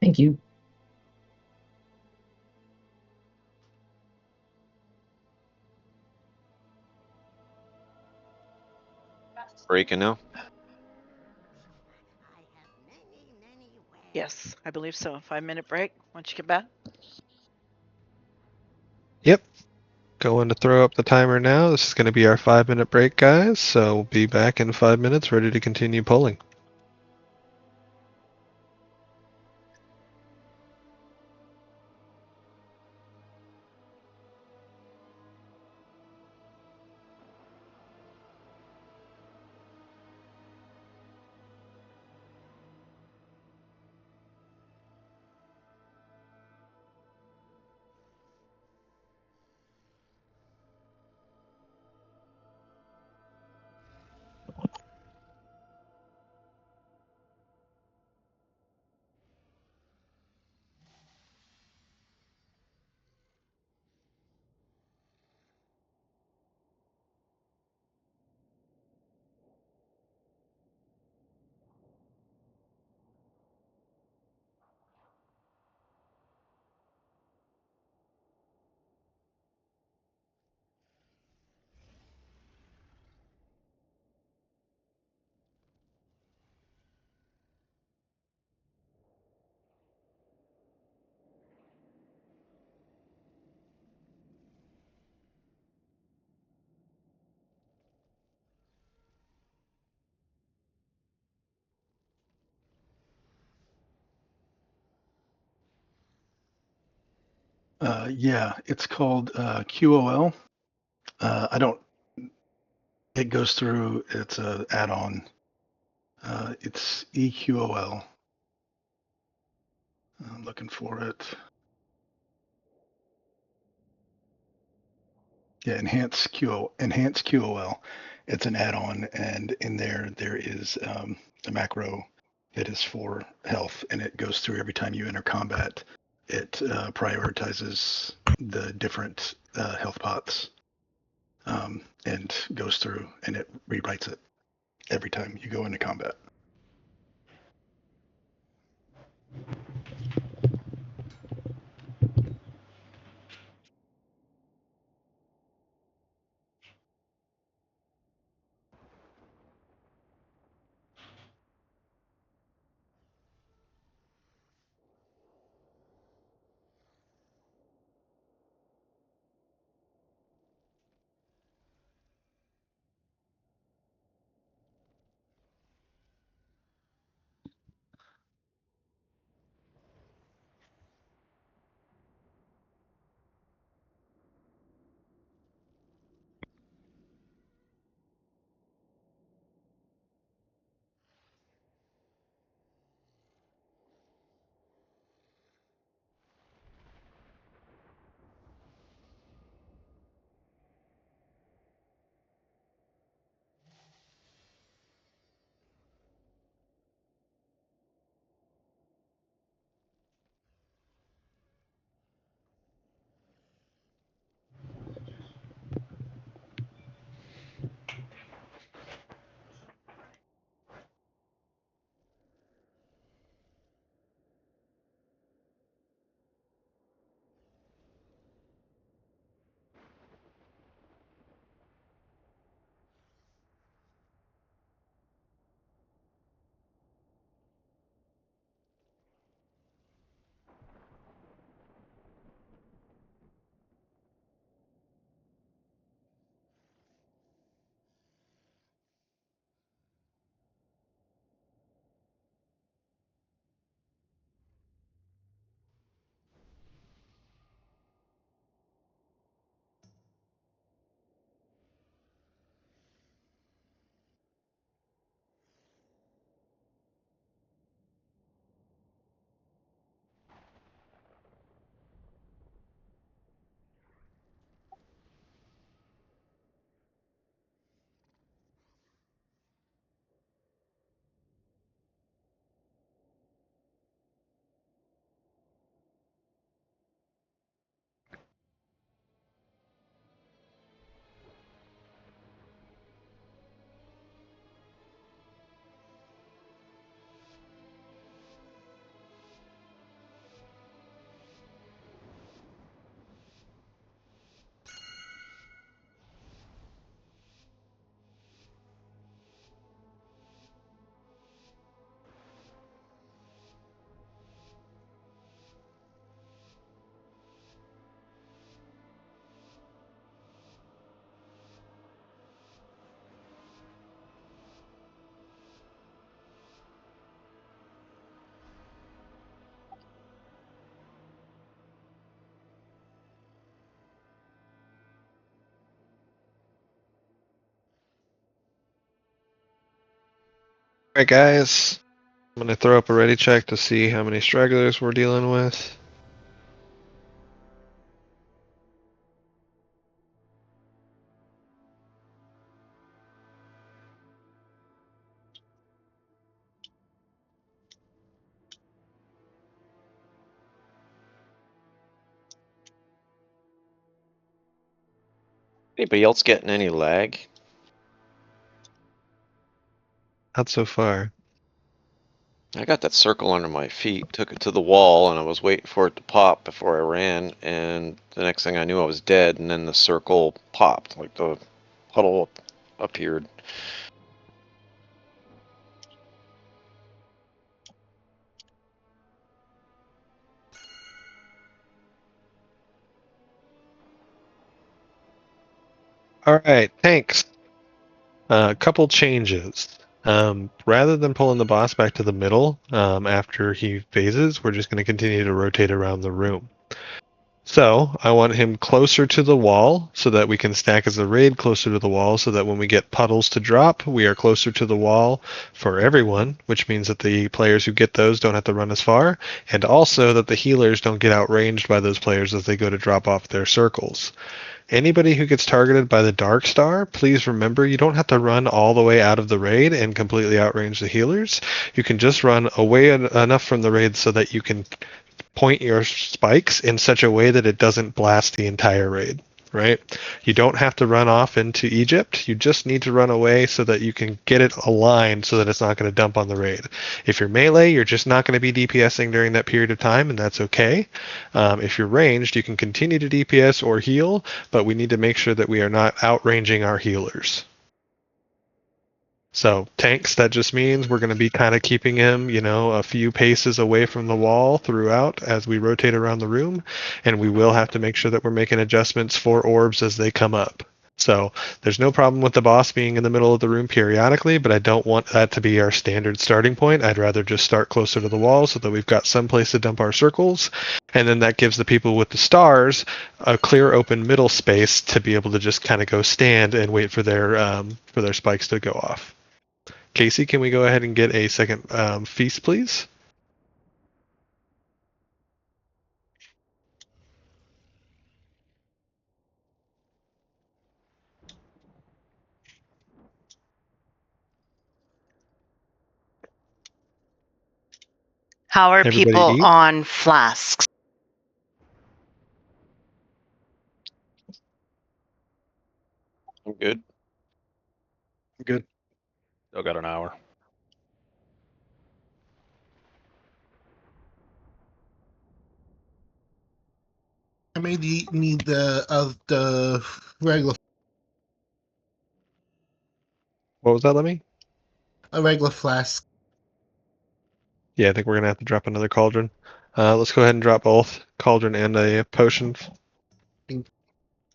Thank you. Breaking now. Yes, I believe so. 5-minute break once you get back. Yep. Going to throw up the timer now. This is going to be our 5-minute break, guys. So we'll be back in 5 minutes, ready to continue polling. Yeah, it's called QOL. I don't. It goes through. It's a add-on. It's EQOL. I'm looking for it. Yeah, Enhanced QOL. It's an add-on, and in there is a macro that is for health, and it goes through every time you enter combat. It prioritizes the different health pots and goes through, and it rewrites it every time you go into combat. Alright, guys. I'm gonna throw up a ready check to see how many stragglers we're dealing with. Anybody else getting any lag? Not so far. I got that circle under my feet, took it to the wall, and I was waiting for it to pop before I ran, and the next thing I knew I was dead, and then the circle popped, like the puddle appeared. Alright, tanks. A couple changes. Rather than pulling the boss back to the middle after he phases, we're just going to continue to rotate around the room. So I want him closer to the wall so that we can stack as a raid closer to the wall so that when we get puddles to drop, we are closer to the wall for everyone, which means that the players who get those don't have to run as far, and also that the healers don't get outranged by those players as they go to drop off their circles. Anybody who gets targeted by the Dark Star, please remember you don't have to run all the way out of the raid and completely outrange the healers. You can just run away enough from the raid so that you can point your spikes in such a way that it doesn't blast the entire raid, right? You don't have to run off into Egypt. You just need to run away so that you can get it aligned so that it's not going to dump on the raid. If you're melee, you're just not going to be DPSing during that period of time, and that's okay. If you're ranged, you can continue to DPS or heal, but we need to make sure that we are not outranging our healers. So tanks, that just means we're going to be kind of keeping him, a few paces away from the wall throughout as we rotate around the room, and we will have to make sure that we're making adjustments for orbs as they come up. So there's no problem with the boss being in the middle of the room periodically, but I don't want that to be our standard starting point. I'd rather just start closer to the wall so that we've got some place to dump our circles, and then that gives the people with the stars a clear open middle space to be able to just kind of go stand and wait for their spikes to go off. Casey, can we go ahead and get a second feast, please? How are Everybody people eat? on flasks? I'm good. Good. Still got an hour. I may need the regular What was that, Lemmy? a regular flask. Yeah, I think we're going to have to drop another cauldron. Let's go ahead and drop both cauldron and a potion.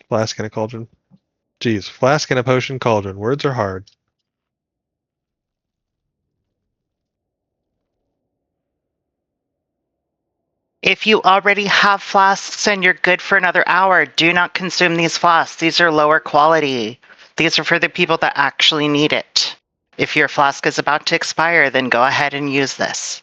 Flask and a cauldron. Jeez, flask and a potion, cauldron. Words are hard. If you already have flasks and you're good for another hour, do not consume these flasks. These are lower quality. These are for the people that actually need it. If your flask is about to expire, then go ahead and use this.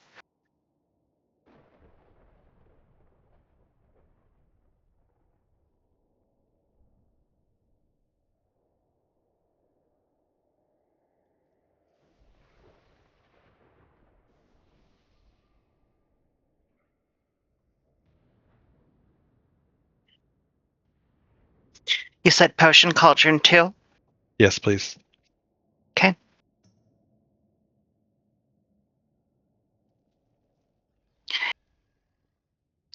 You said potion cauldron too? Yes, please. Okay.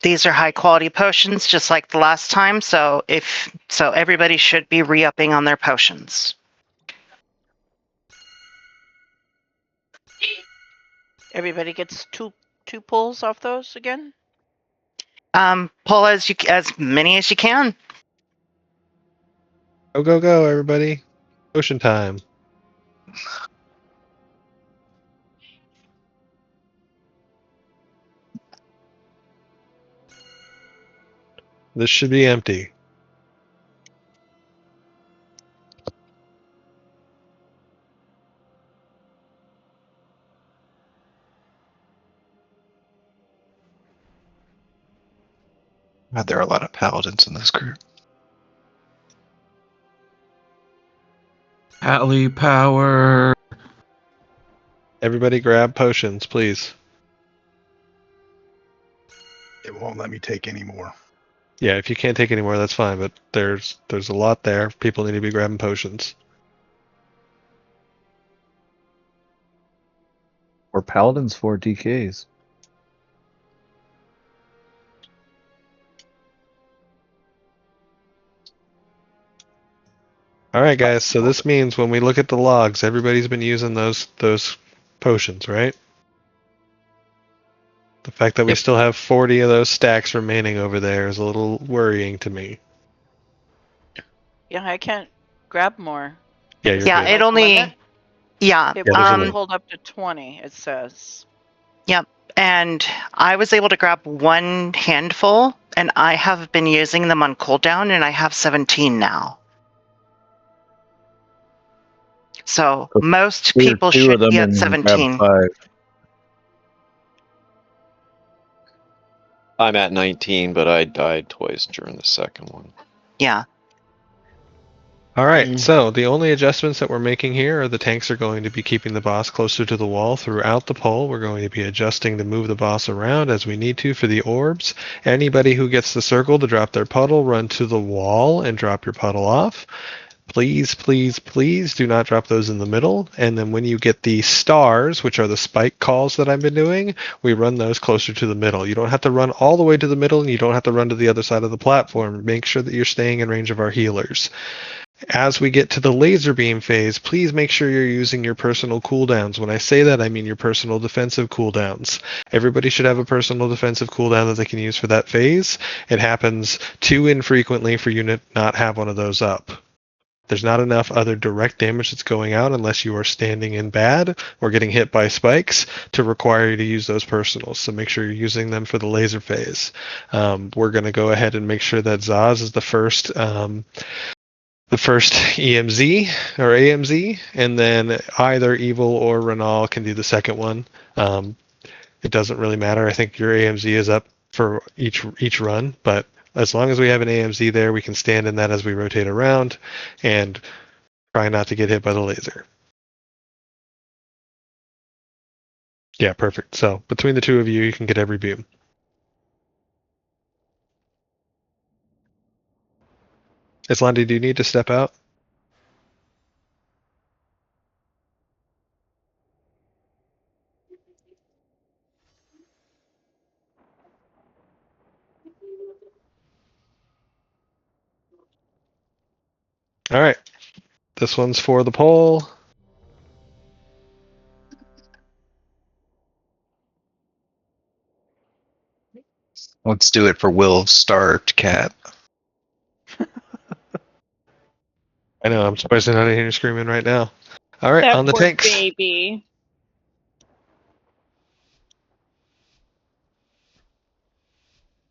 These are high quality potions, just like the last time. So everybody should be re-upping on their potions. Everybody gets two pulls off those again. Pull as many as you can. Go, go, go, everybody. Potion time. This should be empty. God, there are a lot of paladins in this group. Pally power. Everybody grab potions, please. It won't let me take any more. Yeah, if you can't take any more, that's fine, but there's a lot there. People need to be grabbing potions. Or paladins for DKs. All right, guys. So this means when we look at the logs, everybody's been using those potions, right? The fact that we still have 40 of those stacks remaining over there is a little worrying to me. Yeah, I can't grab more. Yeah, you're Yeah, good. it only. Limit? Yeah. It Yeah, will there's a only limit. hold up to 20, it says. Yep. And I was able to grab one handful, and I have been using them on cooldown, and I have 17 now. So most Clear people 2 should of them be at and grab 17. 5. I'm at 19, but I died twice during the second one. Yeah. All right, so the only adjustments that we're making here are the tanks are going to be keeping the boss closer to the wall throughout the poll. We're going to be adjusting to move the boss around as we need to for the orbs. Anybody who gets the circle to drop their puddle, run to the wall and drop your puddle off. Please, please, please do not drop those in the middle. And then when you get the stars, which are the spike calls that I've been doing, we run those closer to the middle. You don't have to run all the way to the middle, and you don't have to run to the other side of the platform. Make sure that you're staying in range of our healers. As we get to the laser beam phase, please make sure you're using your personal cooldowns. When I say that, I mean your personal defensive cooldowns. Everybody should have a personal defensive cooldown that they can use for that phase. It happens too infrequently for you to not have one of those up. There's not enough other direct damage that's going out unless you are standing in bad or getting hit by spikes to require you to use those personals. So make sure you're using them for the laser phase. We're going to go ahead and make sure that Zaz is the first EMZ or AMZ, and then either Evil or Renal can do the second one. It doesn't really matter. I think your AMZ is up for each run, but as long as we have an AMZ there, we can stand in that as we rotate around and try not to get hit by the laser. Yeah, perfect. So between the two of you, you can get every beam. Islandi, do you need to step out? All right. This one's for the poll. Let's do it for Will Starved Cat. I know, I'm surprised they're not in here screaming right now. All right, That on the poor tanks. baby.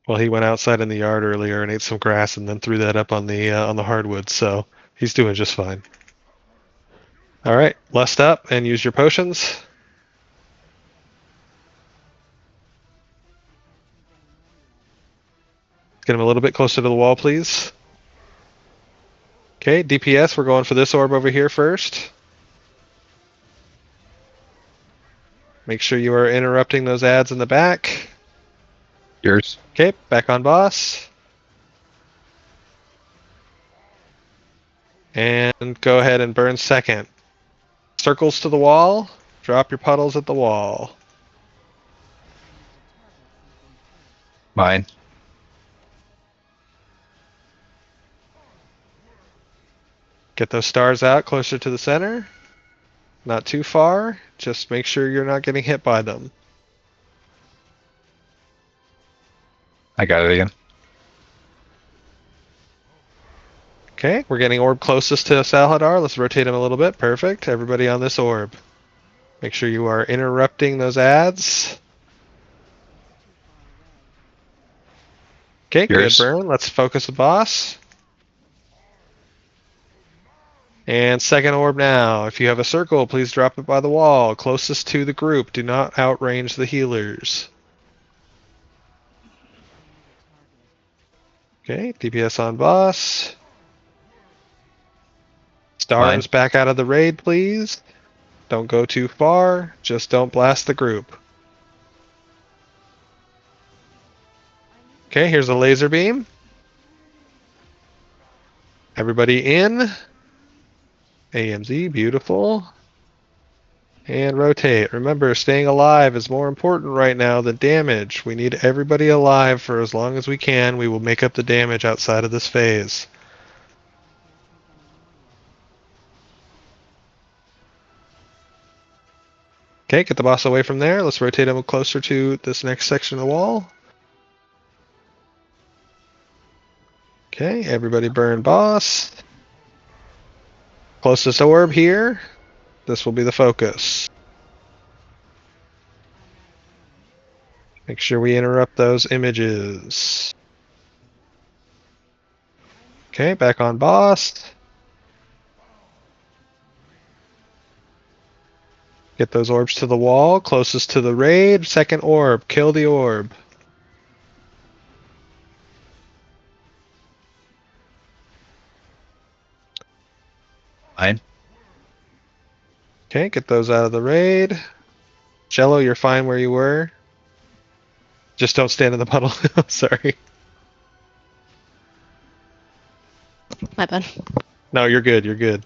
Well, he went outside in the yard earlier and ate some grass and then threw that up on the hardwood, so he's doing just fine. All right, lust up and use your potions. Get him a little bit closer to the wall, please. Okay, DPS, we're going for this orb over here first. Make sure you are interrupting those ads in the back. Yours. Okay, back on boss. And go ahead and burn second. Circles to the wall. Drop your puddles at the wall. Mine. Get those stars out closer to the center. Not too far. Just make sure you're not getting hit by them. I got it again. Okay, we're getting orb closest to Salhadar. Let's rotate him a little bit. Perfect. Everybody on this orb. Make sure you are interrupting those ads. Okay, Yours. good burn. Let's focus the boss. And second orb now. If you have a circle, please drop it by the wall, closest to the group. Do not outrange the healers. Okay, DPS on boss. Stars back out of the raid, please. Don't go too far. Just don't blast the group. Okay, here's a laser beam. Everybody in. AMZ, beautiful. And rotate. Remember, staying alive is more important right now than damage. We need everybody alive for as long as we can. We will make up the damage outside of this phase. Okay, get the boss away from there. Let's rotate him closer to this next section of the wall. Okay, everybody burn boss. Closest orb here. This will be the focus. Make sure we interrupt those images. Okay, back on boss. Get those orbs to the wall, closest to the raid. Second orb, kill the orb. Fine. Okay, get those out of the raid. Jello, you're fine where you were. Just don't stand in the puddle. Sorry. My bad. No, you're good, you're good.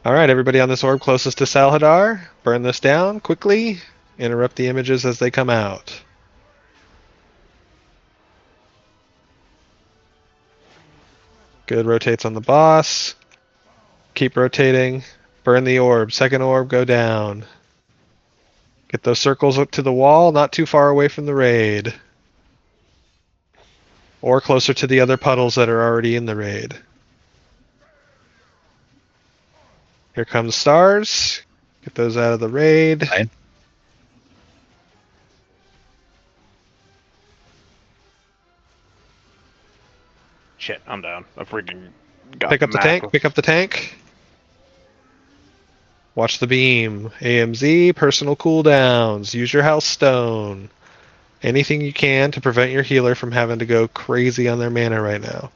Alright, everybody on this orb closest to Salhadar, burn this down quickly. Interrupt the images as they come out. Good, rotates on the boss. Keep rotating. Burn the orb. Second orb, go down. Get those circles up to the wall, not too far away from the raid. Or closer to the other puddles that are already in the raid. Here comes stars. Get those out of the raid. Fine. Shit, I'm down. I freaking got Pick up the tank. massive. Pick up the tank. Watch the beam. AMZ, personal cooldowns. Use your health stone. Anything you can to prevent your healer from having to go crazy on their mana right now.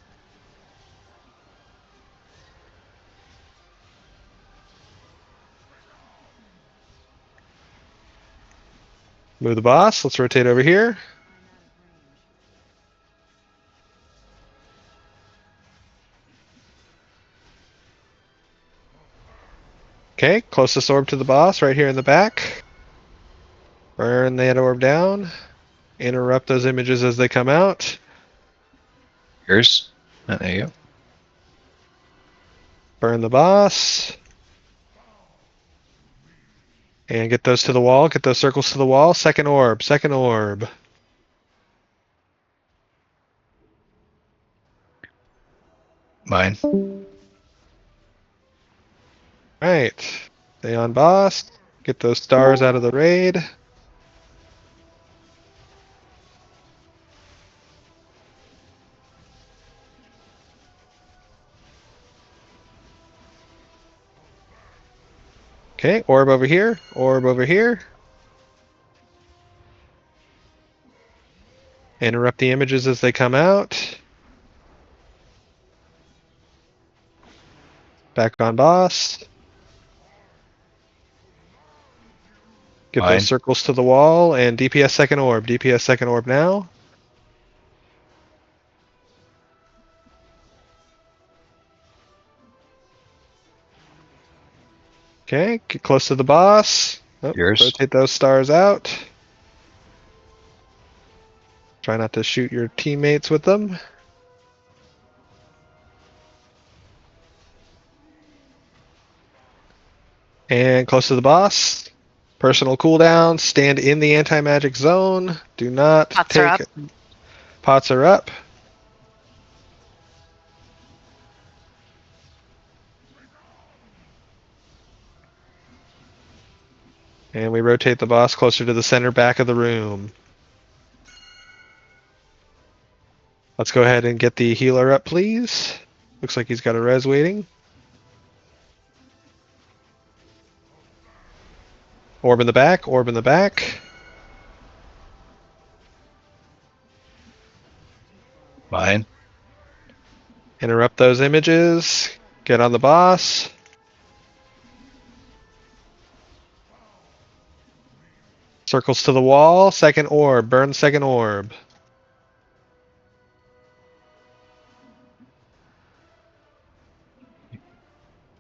Move the boss. Let's rotate over here. Okay, closest orb to the boss right here in the back. Burn that orb down. Interrupt those images as they come out. Yours. Oh, there you go. Burn the boss. And get those to the wall. Get those circles to the wall. Second orb. Second orb. Mine. Right. Stay on boss. Get those stars out of the raid. Okay, orb over here. Orb over here. Interrupt the images as they come out. Back on boss. Get Fine. those circles to the wall and DPS second orb. DPS second orb now. Okay, get close to the boss. Oh, Yours. rotate those stars out. Try not to shoot your teammates with them. And close to the boss. Personal cooldown. Stand in the anti-magic zone. Do not Pots are take... Pots are up. And we rotate the boss closer to the center back of the room. Let's go ahead and get the healer up, please. Looks like he's got a res waiting. Orb in the back, orb in the back. Mine. Interrupt those images. Get on the boss. Circles to the wall. Second orb. Burn second orb.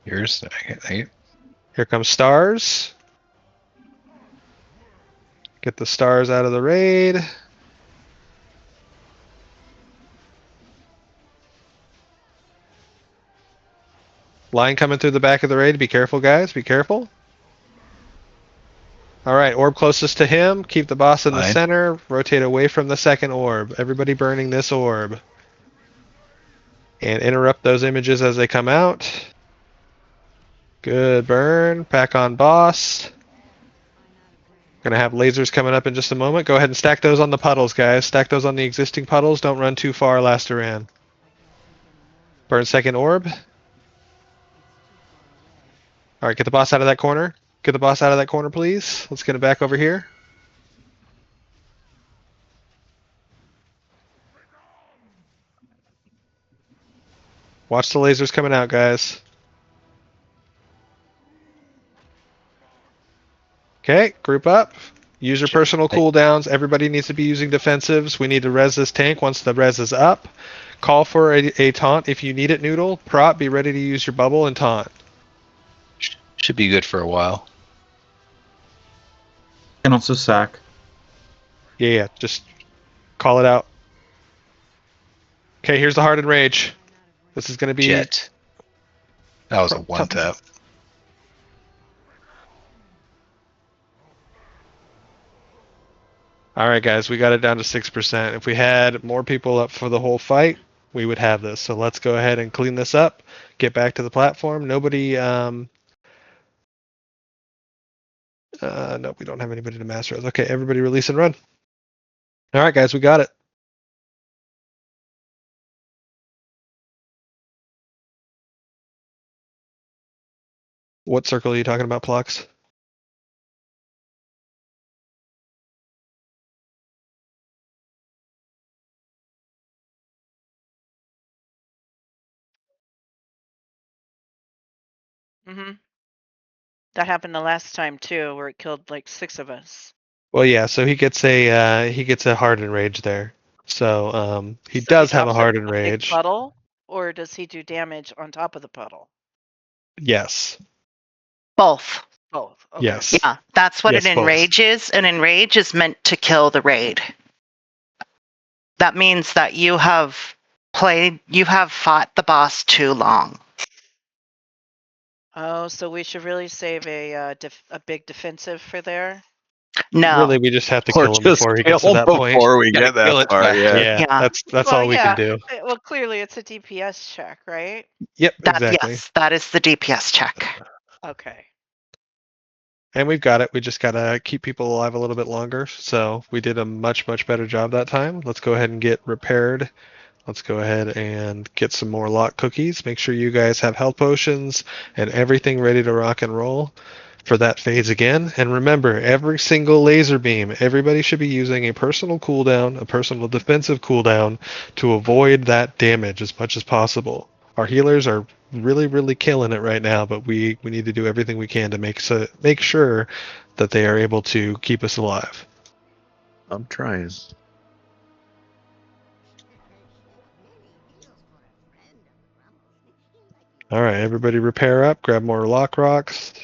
Yours. Here comes stars. Get the stars out of the raid. Line coming through the back of the raid. Be careful, guys. Be careful. All right, orb closest to him. Keep the boss in the Fine. center. Rotate away from the second orb. Everybody burning this orb. And interrupt those images as they come out. Good burn. Back on boss. Gonna have lasers coming up in just a moment. Go ahead and stack those on the puddles, guys. Stack those on the existing puddles. Don't run too far, Lasteran. Burn second orb. All right, get the boss out of that corner. Get the boss out of that corner, please. Let's get it back over here. Watch the lasers coming out, guys. Okay, group up. Use your personal cooldowns. Everybody needs to be using defensives. We need to res this tank once the res is up. Call for a taunt if you need it, Noodle. Prop, be ready to use your bubble and taunt. Should be good for a while. Can also sack. Yeah, just call it out. Okay, here's the Hardened Rage. This is going to be... Jet. That was a one tap. Alright guys, we got it down to 6%. If we had more people up for the whole fight, we would have this. So let's go ahead and clean this up. Get back to the platform. Nobody... no, we don't have anybody to master us. Okay, everybody release and run. Alright guys, we got it. What circle are you talking about, Plux? Mm-hmm. That happened the last time too, where it killed like 6 of us. Well, yeah. So he gets a Hardened Rage there. So he does have a Hardened Rage. Puddle, or does he do damage on top of the puddle? Yes. Both. Both. Okay. Yes. Yeah, that's what Yes, an both. enrage is. An enrage is meant to kill the raid. That means that you have fought the boss too long. Oh, so we should really save a big defensive for there. No. Really, we just have to Or kill him just before he kill gets to him that point. before we Gotta get that kill it far. fast. Yeah. Yeah, that's all we can do. Well, clearly it's a DPS check, right? Yep, exactly. Yes, that is the DPS check. Okay. And we've got it. We just gotta keep people alive a little bit longer. So we did a much better job that time. Let's go ahead and get repaired. Let's go ahead and get some more lock cookies. Make sure you guys have health potions and everything ready to rock and roll for that phase again. And remember, every single laser beam, everybody should be using a personal cooldown, a personal defensive cooldown to avoid that damage as much as possible. Our healers are really killing it right now, but we need to do everything we can to make sure that they are able to keep us alive. I'm trying. All right, everybody repair up, grab more lock rocks.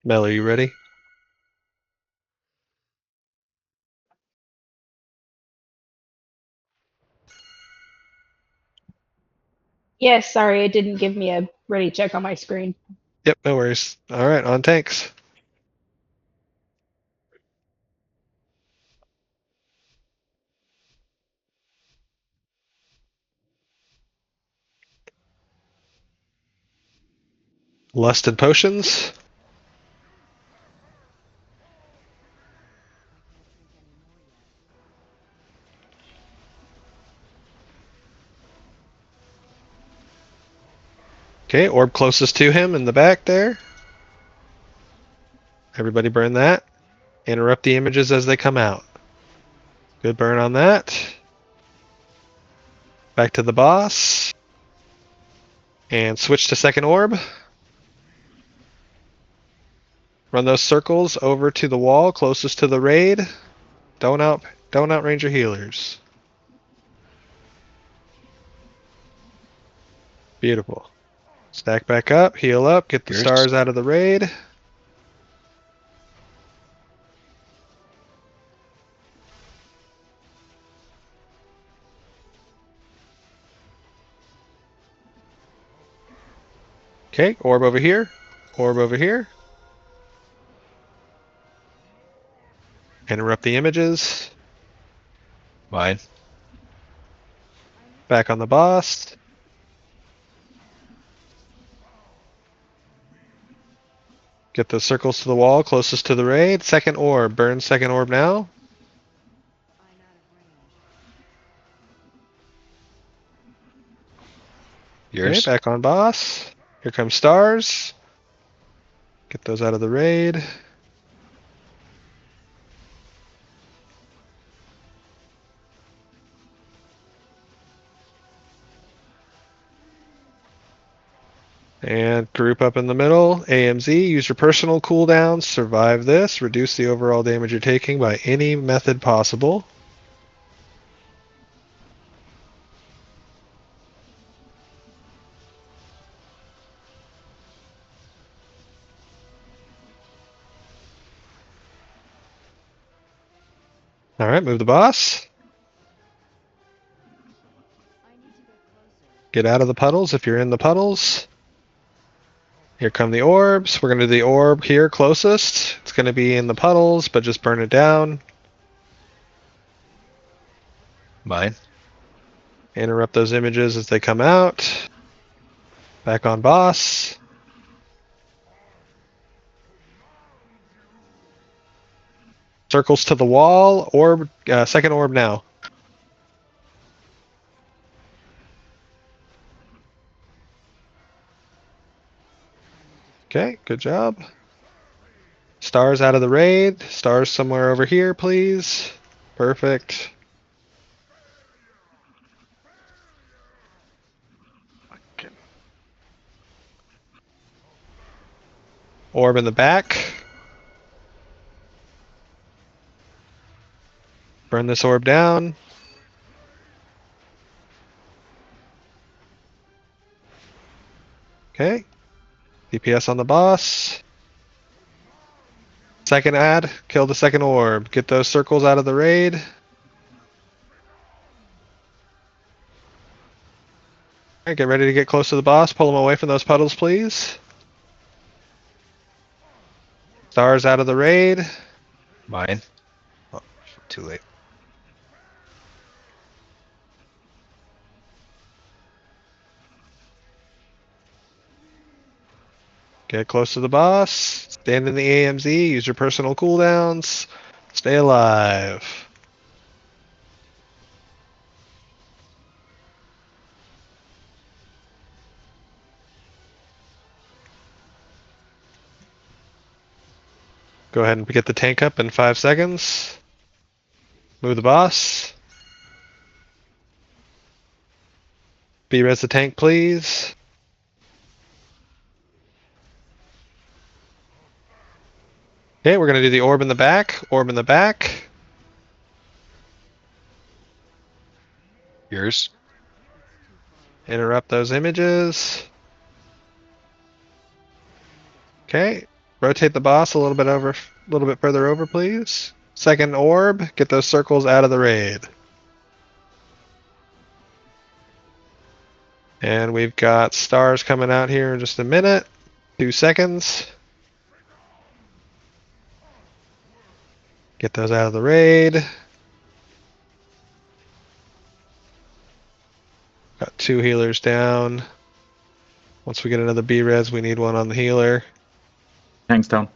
Mel, are you ready? Yes, sorry, it didn't give me a ready check on my screen. Yep, no worries. All right, on tanks. Lust and potions. Okay, orb closest to him in the back there. Everybody burn that. Interrupt the images as they come out. Good burn on that. Back to the boss. And switch to second orb. Run those circles over to the wall closest to the raid. Don't outrange your healers. Beautiful. Stack back up, heal up, get the stars out of the raid. Okay, orb over here. Orb over here. Interrupt the images. Mine. Back on the boss. Get those circles to the wall closest to the raid. Second orb. Burn second orb now. Yours. Okay, back on boss. Here comes stars. Get those out of the raid. And group up in the middle. AMZ, use your personal cooldowns. Survive this. Reduce the overall damage you're taking by any method possible. Alright, move the boss. Get out of the puddles if you're in the puddles. Here come the orbs. We're going to do the orb here closest. It's going to be in the puddles, but just burn it down. Mine. Interrupt those images as they come out. Back on boss. Circles to the wall. Orb, second orb now. Okay, good job. Stars out of the raid. Stars somewhere over here, please. Perfect. Orb in the back. Burn this orb down. Okay. DPS on the boss. Second ad, kill the second orb. Get those circles out of the raid. Alright, get ready to get close to the boss. Pull him away from those puddles, please. Stars out of the raid. Mine. Oh, too late. Get close to the boss. Stand in the AMZ. Use your personal cooldowns. Stay alive. Go ahead and get the tank up in 5 seconds. Move the boss. B-res the tank, please. Okay, we're gonna do the orb in the back. Orb in the back. Yours. Interrupt those images. Okay, rotate the boss a little bit further over, please. Second orb, get those circles out of the raid. And we've got stars coming out here in just a minute. 2 seconds. Get those out of the raid. Got 2 healers down. Once we get another B-res, we need one on the healer. Tank's down.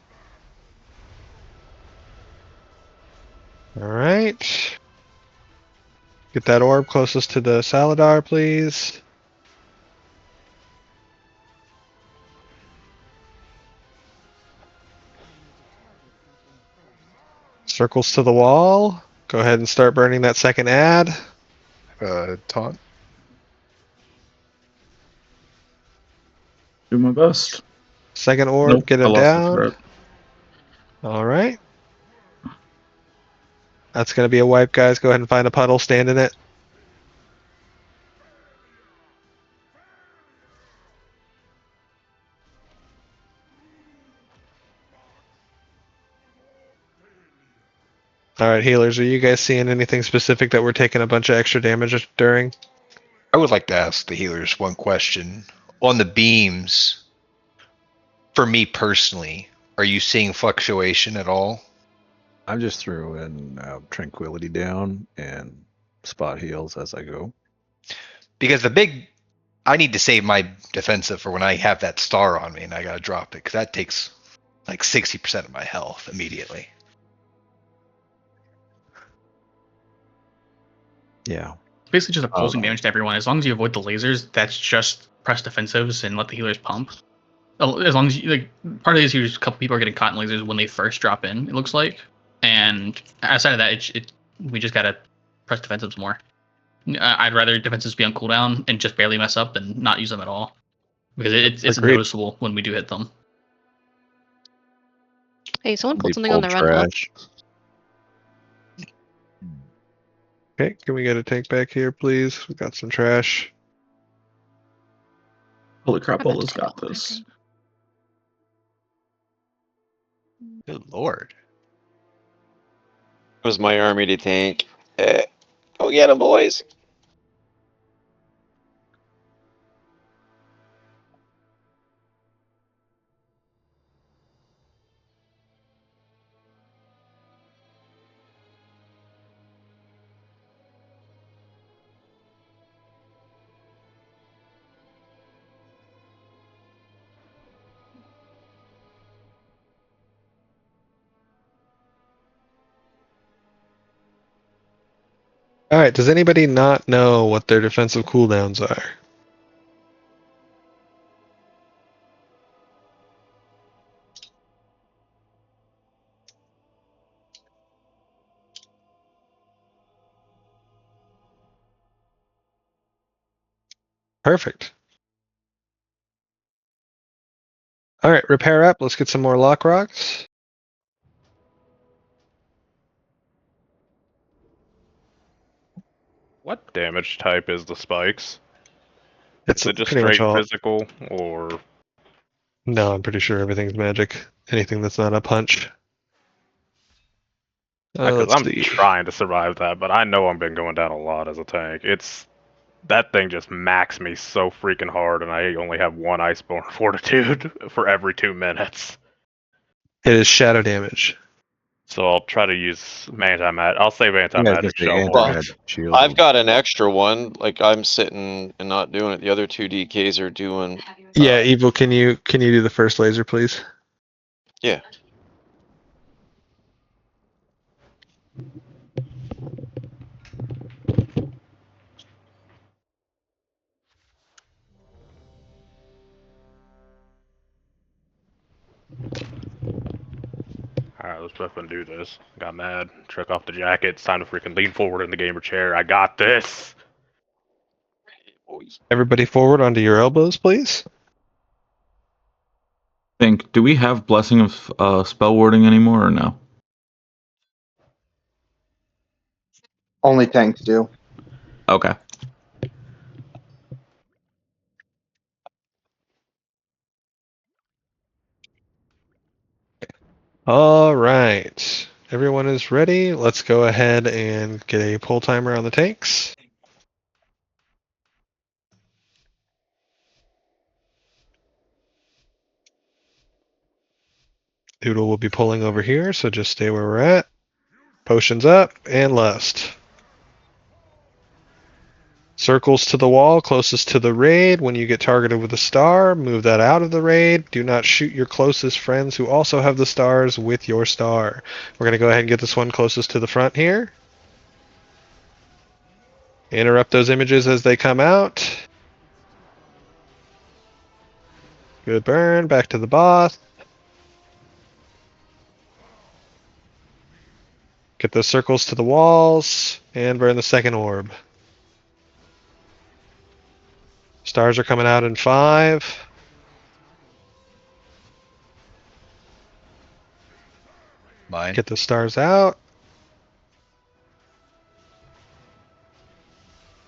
All right. Get that orb closest to the Saladar, please. Circles to the wall. Go ahead and start burning that second ad. Taunt. Do my best. Second orb, Nope, get I it lost the down. threat. All right. That's going to be a wipe, guys. Go ahead and find a puddle, stand in it. All right, healers, are you guys seeing anything specific that we're taking a bunch of extra damage during? I would like to ask the healers one question. On the beams, for me personally, are you seeing fluctuation at all? I just threw in Tranquility down and spot heals as I go. Because I need to save my defensive for when I have that star on me and I gotta drop it, because that takes like 60% of my health immediately. Yeah. Basically just opposing damage to everyone. As long as you avoid the lasers, that's just press defensives and let the healers pump. As long as you, like, part of it is a couple people are getting caught in lasers when they first drop in, it looks like. And outside of that, we just gotta press defensives more. I'd rather defensives be on cooldown and just barely mess up than not use them at all. Because it's Agreed. noticeable when we do hit them. Hey, someone pulled They something on pulled the run up. trash. Okay, can we get a tank back here, please? We got some trash. Holy crap, Ola's got this. Good lord. It was my army to tank. Go get him, boys. All right, does anybody not know what their defensive cooldowns are? Perfect. All right, repair up. Let's get some more lock rocks. What damage type is the spikes? It's Is it just pretty much straight all. physical, or No, I'm pretty sure everything's magic. Anything that's not a punch. because Let's I'm see. trying to survive that, but I know I've been going down a lot as a tank. That thing just maxed me so freaking hard, and I only have one Iceborne Fortitude for every 2 minutes. It is shadow damage. So I'll try to use I'll save anti-magic shell. Well, I've got an extra one. Like, I'm sitting and not doing it. The other two DKs are doing. Yeah, Evil, can you do the first laser, please? Yeah. Alright, let's fucking do this. Got mad, took off the jacket. It's time to freaking lean forward in the gamer chair. I got this. Everybody forward onto your elbows, please. Think, do we have Blessing of Spell Warding anymore or no? Only tanks do. Okay. All right. Everyone is ready. Let's go ahead and get a pull timer on the tanks. Doodle will be pulling over here, so just stay where we're at. Potions up and lust. Circles to the wall closest to the raid. When you get targeted with a star, move that out of the raid. Do not shoot your closest friends who also have the stars with your star. We're going to go ahead and get this one closest to the front here. Interrupt those images as they come out. Good burn. Back to the boss. Get those circles to the walls. And burn the second orb. Stars are coming out in 5. Mine. Get the stars out.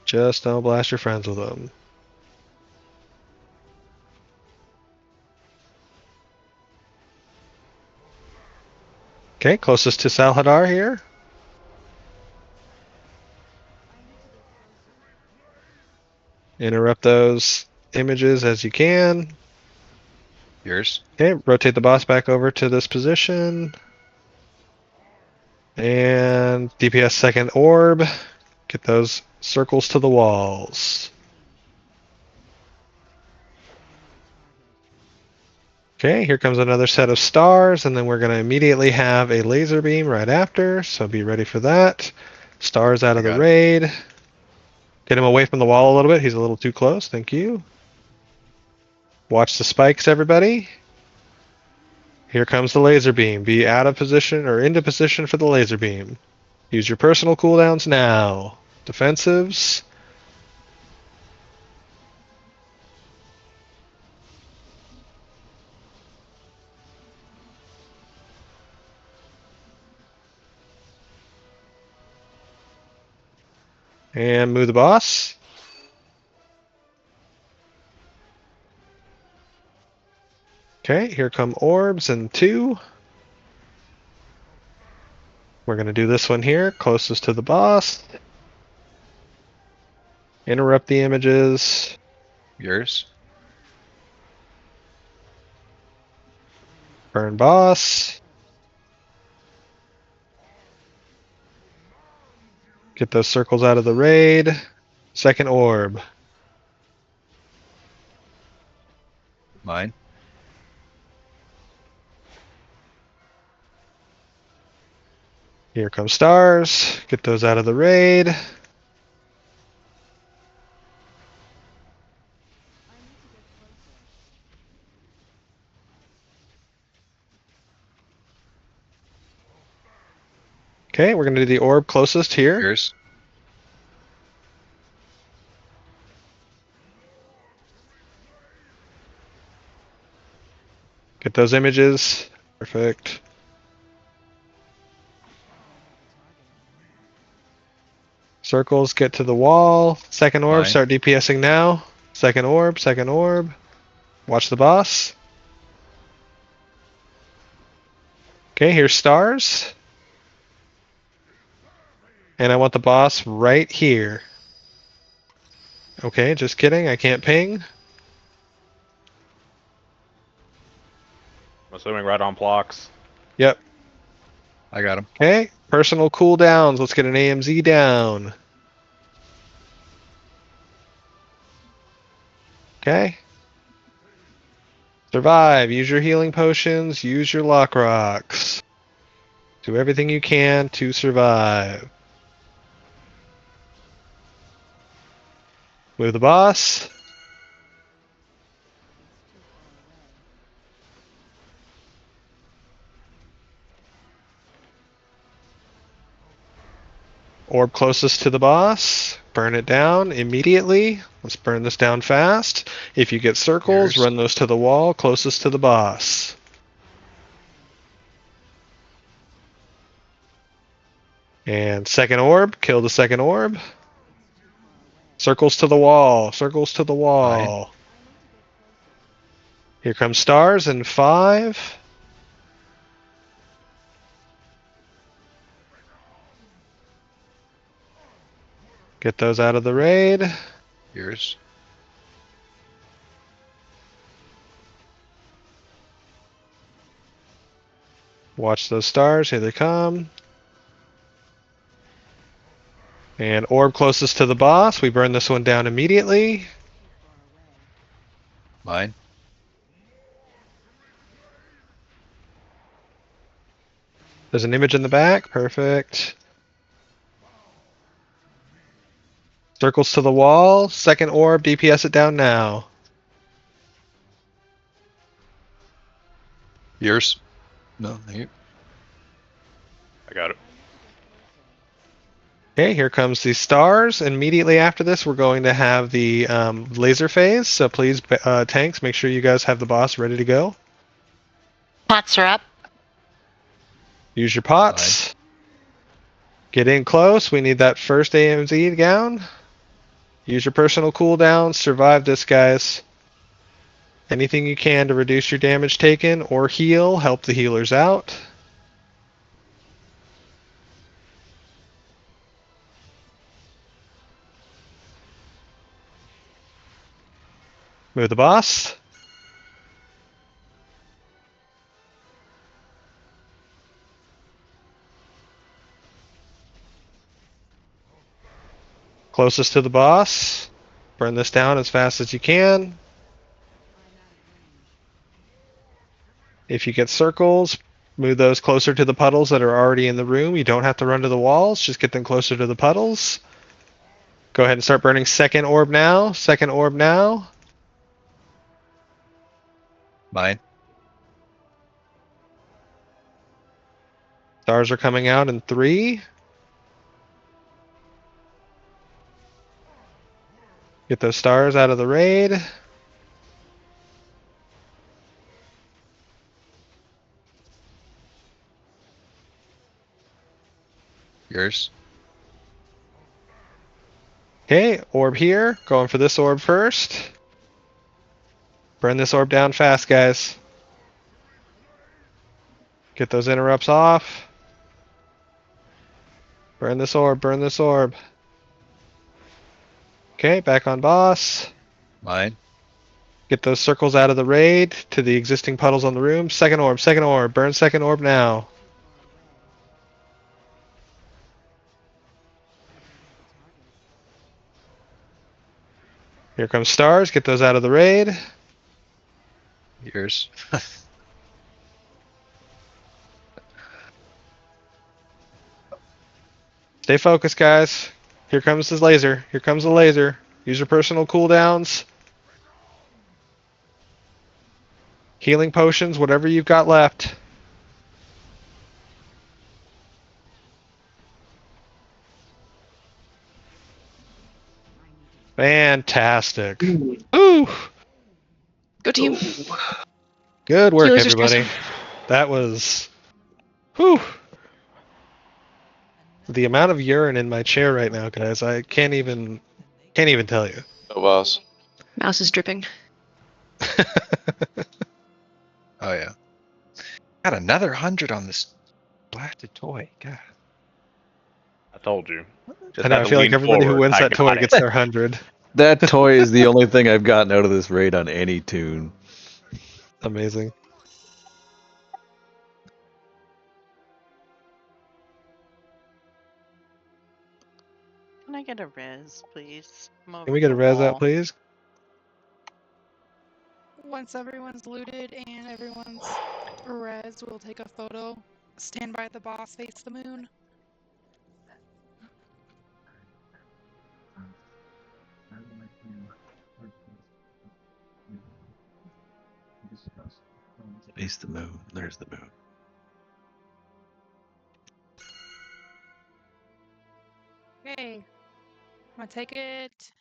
Just don't blast your friends with them. Okay, closest to Salhadar here. Interrupt those images as you can. Yours. Okay, rotate the boss back over to this position. And DPS second orb. Get those circles to the walls. Okay, here comes another set of stars, and then we're going to immediately have a laser beam right after, so be ready for that. Stars out of the raid. Get him away from the wall a little bit. He's a little too close. Thank you. Watch the spikes, everybody. Here comes the laser beam. Be out of position or into position for the laser beam. Use your personal cooldowns now. Defensives. And move the boss. Okay, here come orbs in 2. We're going to do this one here, closest to the boss. Interrupt the images. Yours. Burn boss. Get those circles out of the raid. Second orb. Mine. Here come stars. Get those out of the raid. Okay, we're going to do the orb closest here. Yours. Get those images. Perfect. Circles get to the wall. Second orb, Mine. start DPSing now. Second orb, second orb. Watch the boss. Okay, here's stars. And I want the boss right here. Okay, just kidding. I can't ping. I'm assuming right on blocks. Yep. I got him. Okay, personal cooldowns. Let's get an AMZ down. Okay. Survive. Use your healing potions. Use your lock rocks. Do everything you can to survive. Move the boss. Orb closest to the boss. Burn it down immediately. Let's burn this down fast. If you get circles, run those to the wall closest to the boss. And second orb. Kill the second orb. Circles to the wall. Circles to the wall. Here comes stars in 5. Get those out of the raid. Yours. Watch those stars. Here they come. And orb closest to the boss. We burn this one down immediately. Mine. There's an image in the back. Perfect. Circles to the wall. Second orb. DPS it down now. Yours? No, you. I got it. Okay, here comes the stars. Immediately after this, we're going to have the laser phase. So please, tanks, make sure you guys have the boss ready to go. Pots are up. Use your pots. Get in close. We need that first AMZ down. Use your personal cooldown. Survive this, guys. Anything you can to reduce your damage taken or heal. Help the healers out. Move the boss. Closest to the boss. Burn this down as fast as you can. If you get circles, move those closer to the puddles that are already in the room. You don't have to run to the walls, just get them closer to the puddles. Go ahead and start burning second orb now. Second orb now. Mine. Stars are coming out in 3. Get those stars out of the raid. Yours. Okay, orb here. Going for this orb first. Burn this orb down fast, guys. Get those interrupts off. Burn this orb, burn this orb. Okay, back on boss. Mine. Get those circles out of the raid to the existing puddles on the room. Second orb, second orb. Burn second orb now. Here comes stars. Get those out of the raid. Yours. Stay focused, guys. Here comes this laser. Here comes the laser. Use your personal cooldowns. Healing potions, whatever you've got left. Fantastic. Ooh. Go team. Good work, Healers are everybody. stressing. That was. Whew. The amount of urine in my chair right now, guys, I can't even tell you. No boss. Mouse is dripping. Oh yeah. Got another 100 on this blasted toy. God. I told you. I know, I feel like everybody who wins that toy gets their 100. That toy is the only thing I've gotten out of this raid on any tune. Amazing. Can I get a res, please? Can we get a res out, please? Once everyone's looted and everyone's res, we'll take a photo. Stand by the boss, face the moon. Face the moon. There's the moon. Okay. I'm gonna take it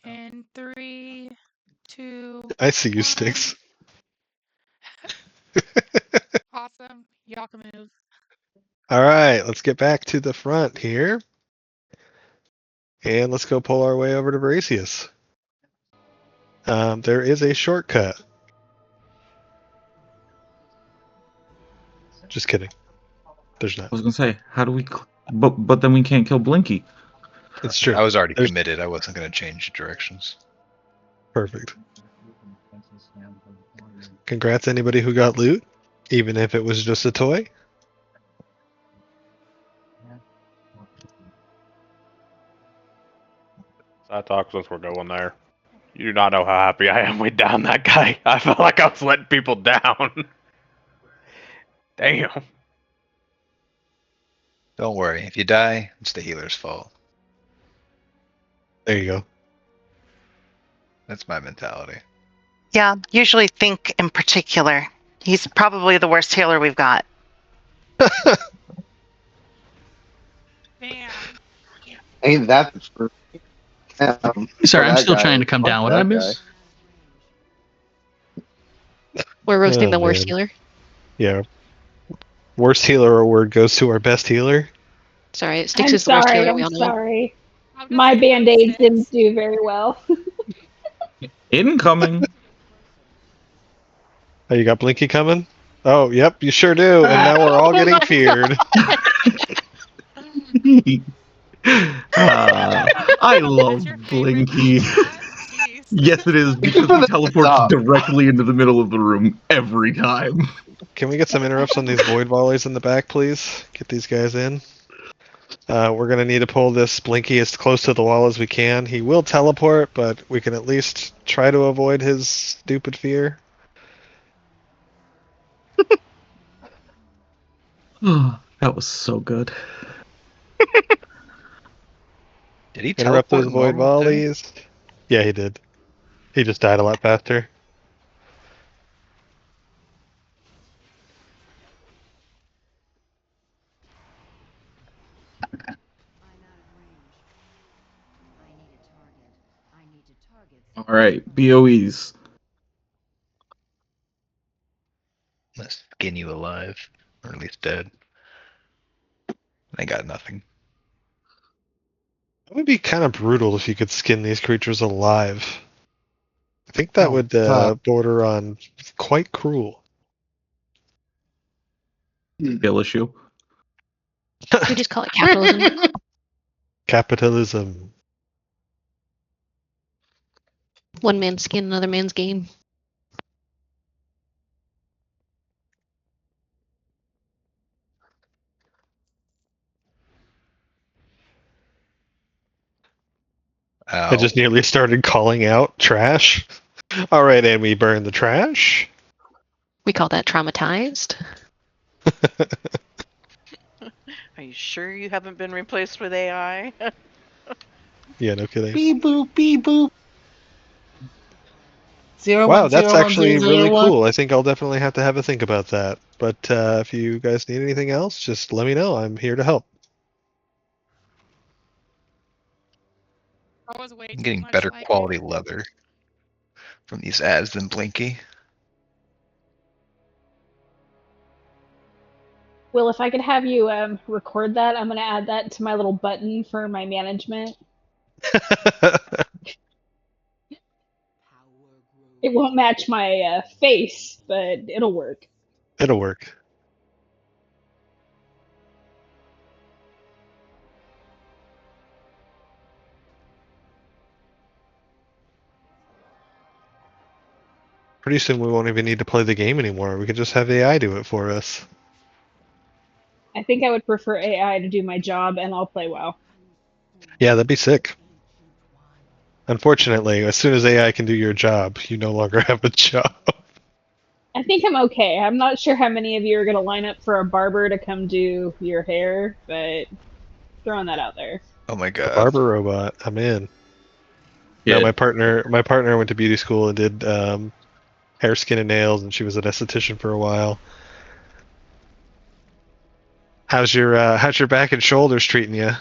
in 3, 2. I see you, Sticks. Awesome. Y'all can move. All right, let's get back to the front here. And let's go pull our way over to Veracious. There is a shortcut. Just kidding. There's not. I was gonna say, how do we? But then we can't kill Blinky. It's true. I was already committed. I wasn't going to change directions. Perfect. Congrats anybody who got loot, even if it was just a toy. That talk since we're going there. You do not know how happy I am we downed that guy. I felt like I was letting people down. Damn. Don't worry. If you die, it's the healer's fault. There you go. That's my mentality. Yeah, usually think in particular. He's probably the worst healer we've got. Damn. Ain't that the truth? Sorry, I'm that still guy- trying to come fuck down. What did I that miss? We're roasting Oh, the worst man. healer. Yeah. Worst healer award goes to our best healer. Sorry, Styx I'm is the worst sorry. healer. We I'm all know it. sorry. My band-aids didn't do very well. Incoming. Oh, you got Blinky coming? Oh, yep, you sure do. And now we're all getting feared. I love Blinky. Yes, it is because he teleports directly into the middle of the room every time. Can we get some interrupts on these void volleys in the back, please? Get these guys in. We're going to need to pull this Blinky as close to the wall as we can. He will teleport, but we can at least try to avoid his stupid fear. That was so good. Did he Interrupt those teleport void normal too? volleys. Yeah, he did. He just died a lot faster. All right, BOEs. Let's skin you alive, or at least dead. I got nothing. It would be kind of brutal if you could skin these creatures alive. I think that would border on quite cruel. Skill issue. We just call it capitalism. Capitalism. One man's skin, another man's game. I just nearly started calling out trash. All right, and we burn the trash. We call that traumatized. Are you sure you haven't been replaced with AI? Yeah, no kidding. Beep boop, beep boop. Wow, that's actually really cool. I think I'll definitely have to have a think about that. But if you guys need anything else, just let me know. I'm here to help. I'm getting better quality leather from these ads than Blinky. Will, if I could have you record that, I'm going to add that to my little button for my management. It won't match my face, but it'll work. It'll work. Pretty soon we won't even need to play the game anymore. We can just have AI do it for us. I think I would prefer AI to do my job, and I'll play WoW. Yeah, that'd be sick. Unfortunately, as soon as AI can do your job, you no longer have a job. I think I'm okay. I'm not sure how many of you are going to line up for a barber to come do your hair, but throwing that out there. Oh my A god. barber robot. I'm in. Yeah. No, my partner went to beauty school and did hair, skin, and nails, and she was an esthetician for a while. How's your back and shoulders treating you?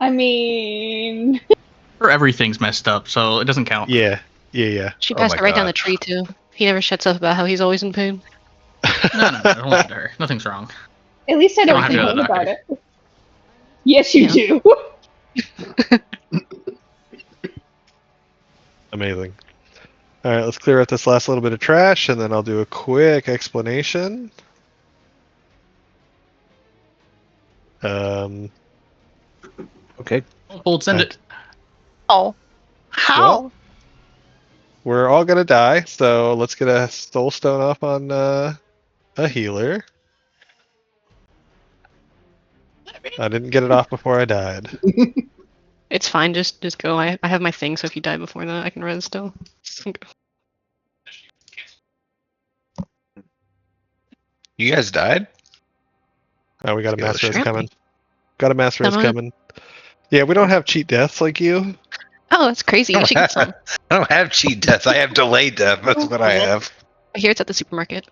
I mean, Or everything's messed up, so it doesn't count. Yeah. She Oh passed my it right down God. the tree too. He never shuts up about how he's always in pain. No, don't listen to her. Nothing's wrong. at least I don't don't have to go to complain the about it. Yes, you do. Amazing. All right, let's clear out this last little bit of trash, and then I'll do a quick explanation. Okay. Bold, send it. Oh, how? Well, we're all gonna die, so let's get a soul stone off on a healer. I didn't get it off before I died. It's fine. Just go. I have my thing, so if you die before that, I can res still. You guys died? Oh, we got a Let's mass go res to coming. Got a mass res Come on. coming. Yeah, we don't have cheat deaths like you. Oh, that's crazy. You should get some. I don't have cheat deaths. I have delayed death. That's what I have. I hear it's at the supermarket.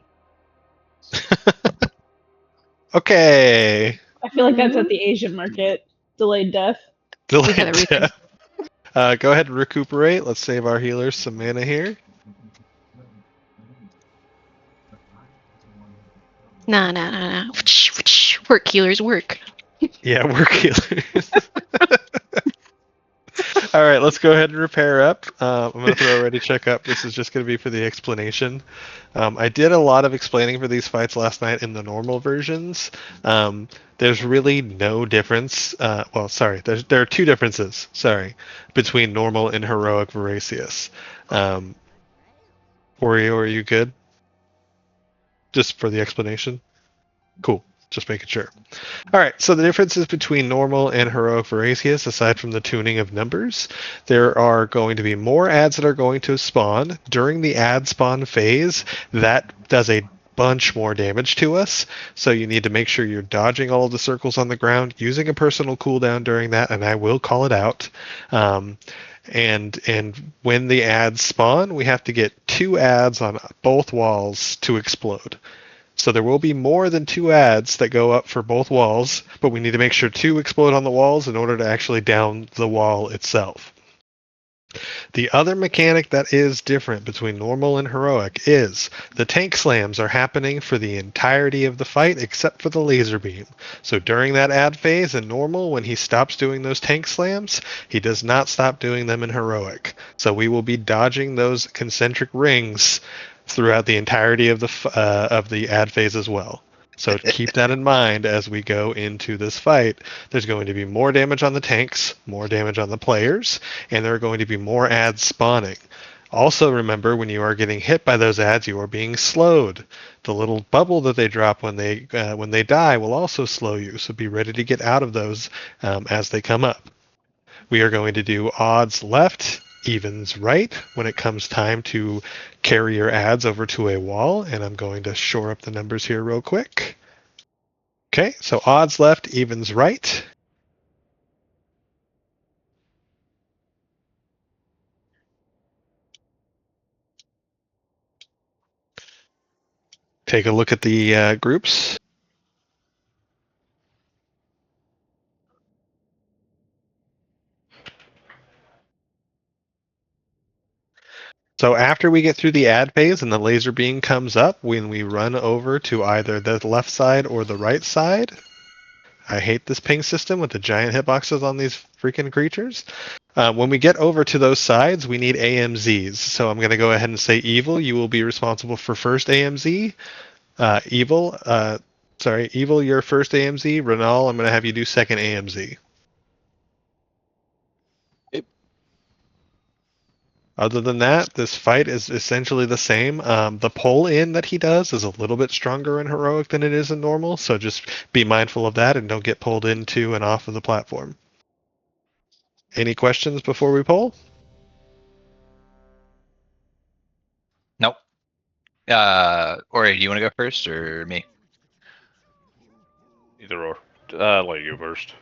Okay. I feel like that's at the Asian market. Delayed death. Delayed everything. death. Go ahead and recuperate. Let's save our healers some mana here. Nah. Work, healers, work. Yeah, work healers. All right, let's go ahead and repair up. I'm going to throw a ready check up. This is just going to be for the explanation. I did a lot of explaining for these fights last night in the normal versions. There's really no difference. Well, sorry, there are two differences. Sorry, between normal and heroic Veracius. Oreo, are you good? Just for the explanation. Cool. Just making sure. All right, so the differences between normal and heroic Veracius, aside from the tuning of numbers, there are going to be more ads that are going to spawn during the ad spawn phase. That does a bunch more damage to us, so you need to make sure you're dodging all of the circles on the ground, using a personal cooldown during that, and I will call it out. And when the ads spawn, we have to get 2 ads on both walls to explode. So there will be more than 2 ads that go up for both walls, but we need to make sure 2 explode on the walls in order to actually down the wall itself. The other mechanic that is different between normal and heroic is the tank slams are happening for the entirety of the fight except for the laser beam. So during that ad phase in normal, when he stops doing those tank slams, he does not stop doing them in heroic. So we will be dodging those concentric rings throughout the entirety of the ad phase as well. So keep that in mind as we go into this fight. There's going to be more damage on the tanks, more damage on the players, and there are going to be more ads spawning. Also remember, when you are getting hit by those ads, you are being slowed. The little bubble that they drop when they die will also slow you, so be ready to get out of those as they come up. We are going to do odds left, evens right when it comes time to carry your ads over to a wall, and I'm going to shore up the numbers here real quick. Okay, so odds left, evens right. Take a look at the groups. So after we get through the ad phase and the laser beam comes up, when we run over to either the left side or the right side, I hate this ping system with the giant hitboxes on these freaking creatures. When we get over to those sides, we need AMZs. So I'm going to go ahead and say Evil, you will be responsible for first AMZ. Evil, your first AMZ. Renal, I'm going to have you do second AMZ. Other than that, this fight is essentially the same. The pull in that he does is a little bit stronger in heroic than it is in normal, so just be mindful of that and don't get pulled into and off of the platform. Any questions before we poll? Nope. Ori, do you want to go first or me? Either or. I'll let you go first.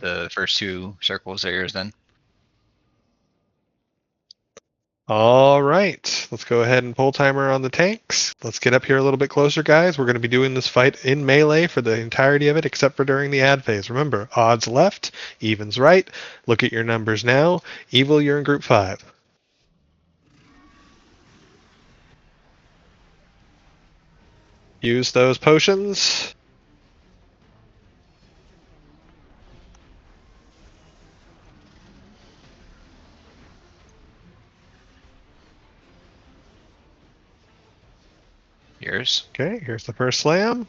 The first 2 circles are yours then. All right, let's go ahead and pull timer on the tanks. Let's get up here a little bit closer, guys. We're going to be doing this fight in melee for the entirety of it, except for during the ad phase. Remember, odds left, evens right. Look at your numbers now. Evil, you're in group 5. Use those potions. Yours. Okay, here's the first slam.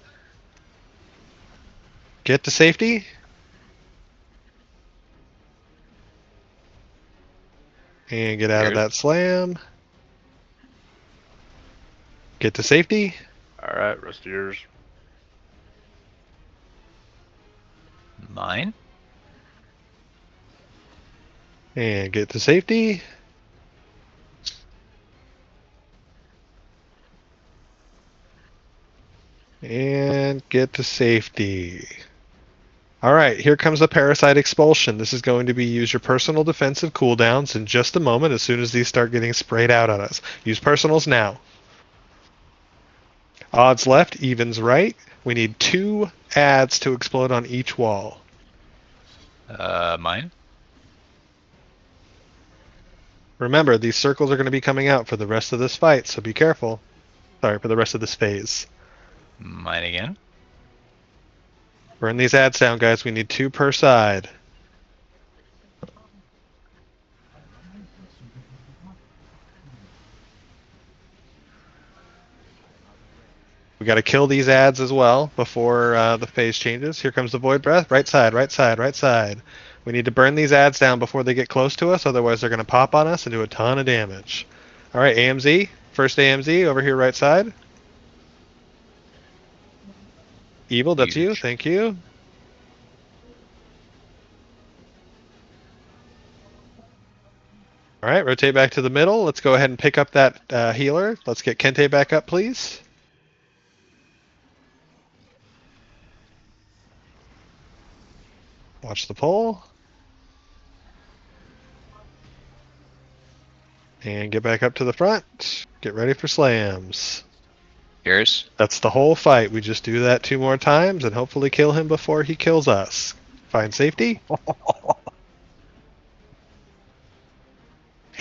Get to safety. And get out of that slam. Get to safety. Alright, rest of yours. Mine. And get to safety. And get to safety. All right, here comes the Parasite Expulsion. This is going to be use your personal defensive cooldowns in just a moment as soon as these start getting sprayed out on us. Use personals now. Odds left, evens right. We need 2 adds to explode on each wall. Mine. Remember, these circles are going to be coming out for the rest of this fight, so be careful. Sorry, for the rest of this phase. Mine again. Burn these adds down, guys. We need 2 per side. We got to kill these adds as well before the phase changes. Here comes the Void Breath. Right side, right side, right side. We need to burn these adds down before they get close to us, otherwise they're going to pop on us and do a ton of damage. All right, AMZ. First AMZ over here right side. Evil, that's you. Thank you. All right, rotate back to the middle. Let's go ahead and pick up that healer. Let's get Kente back up, please. Watch the pole. And get back up to the front. Get ready for slams. Yours. That's the whole fight. We just do that 2 more times and hopefully kill him before he kills us. Find safety. Watch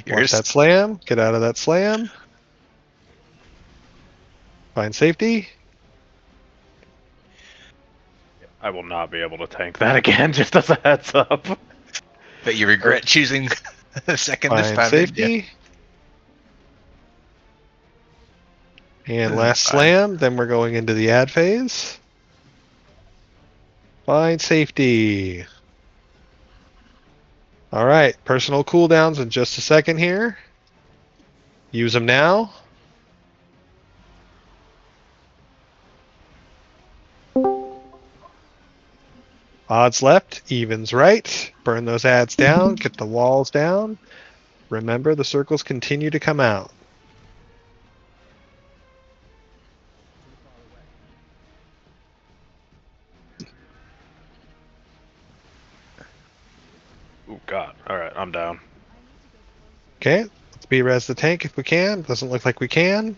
that slam. Get out of that slam. Find safety. I will not be able to tank that again, just as a heads up. But you regret choosing the second this Find time. safety. And last slam. Then we're going into the ad phase. Find safety. All right, personal cooldowns in just a second here. Use them now. Odds left, evens right. Burn those adds down, get the walls down. Remember, the circles continue to come out. Oh god. Alright, I'm down. Okay, let's B-res the tank if we can. Doesn't look like we can.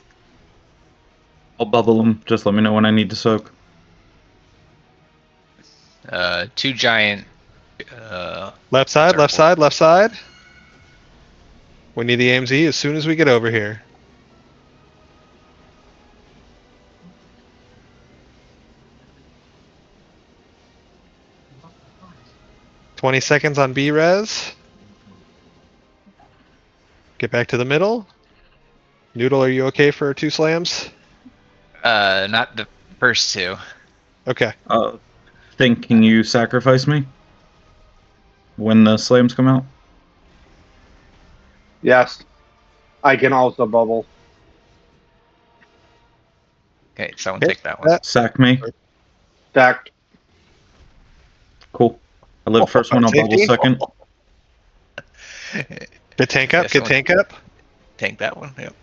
I'll bubble them. Just let me know when I need to soak. 2 giant. Left side, left side, left side. We need the AMZ as soon as we get over here. $20 on B-res. Get back to the middle. Noodle, are you okay for 2 slams? Not the first 2. Okay. Think, can you sacrifice me when the slams come out? Yes. I can also bubble. Okay, someone take that one. Sack me. Stacked. Cool. I live first one, I'll bubble second. Get tank up, get tank up. Tank that one, yep.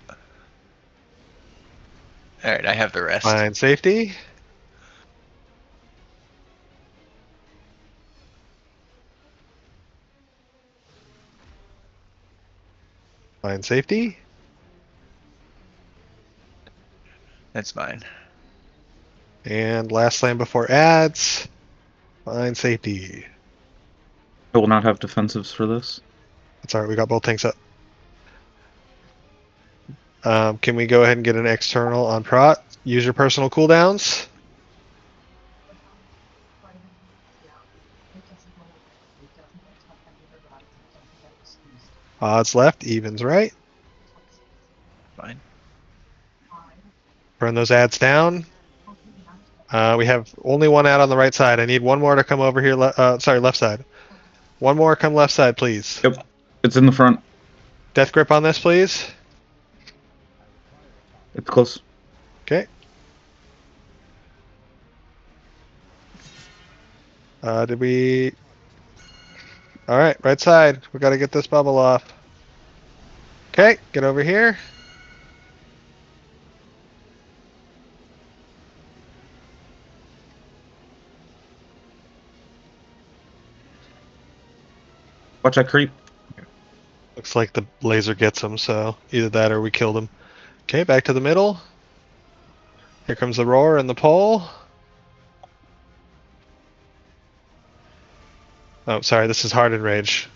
Alright, I have the rest. Find safety. Find safety. That's mine. And last slam before ads. Find safety. I will not have defensives for this. That's alright, we got both tanks up. Can we go ahead and get an external on prot? Use your personal cooldowns. Odds left, evens right. Fine. Burn those ads down. We have only 1 ad on the right side. I need 1 more to come over here. Sorry, left side. 1 more come left side, please. Yep, it's in the front. Death grip on this, please. It's close. Okay. Did we... All right, right side. We got to get this bubble off. Okay, get over here. Watch that creep. Looks like the laser gets him, so either that or we killed him. Okay, back to the middle. Here comes the roar and the pole. Oh, sorry, this is Hardened Rage.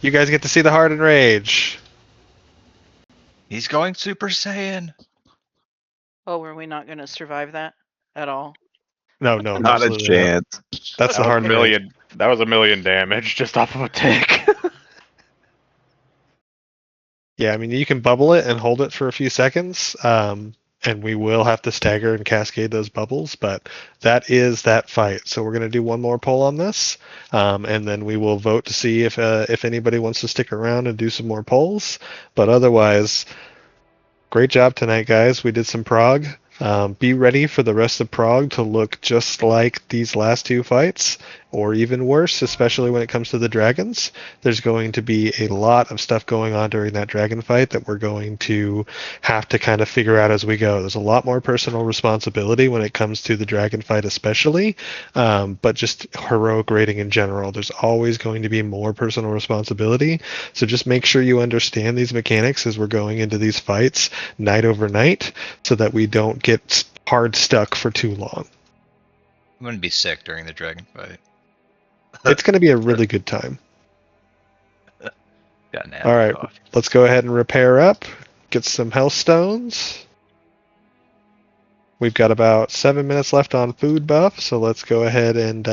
You guys get to see the Hardened Rage. He's going Super Saiyan. Oh, were we not going to survive that at all? No, no, Not a absolutely not. chance. That's the That was a Hardened Rage. million. That was a million damage just off of a tick. Yeah, I mean, you can bubble it and hold it for a few seconds, and we will have to stagger and cascade those bubbles, but that is that fight. So we're going to do one more poll on this, and then we will vote to see if anybody wants to stick around and do some more polls. But otherwise, great job tonight, guys. We did some prog. Be ready for the rest of prog to look just like these last two fights, or even worse, especially when it comes to the dragons. There's going to be a lot of stuff going on during that dragon fight that we're going to have to kind of figure out as we go. There's a lot more personal responsibility when it comes to the dragon fight especially, but just heroic rating in general. There's always going to be more personal responsibility, so just make sure you understand these mechanics as we're going into these fights night over night, so that we don't get hard stuck for too long. I'm gonna be sick during the dragon fight. It's going to be a really good time. Got an All right, cough. let's go ahead and repair up, get some health stones. We've got about 7 minutes left on food buff, so let's go ahead and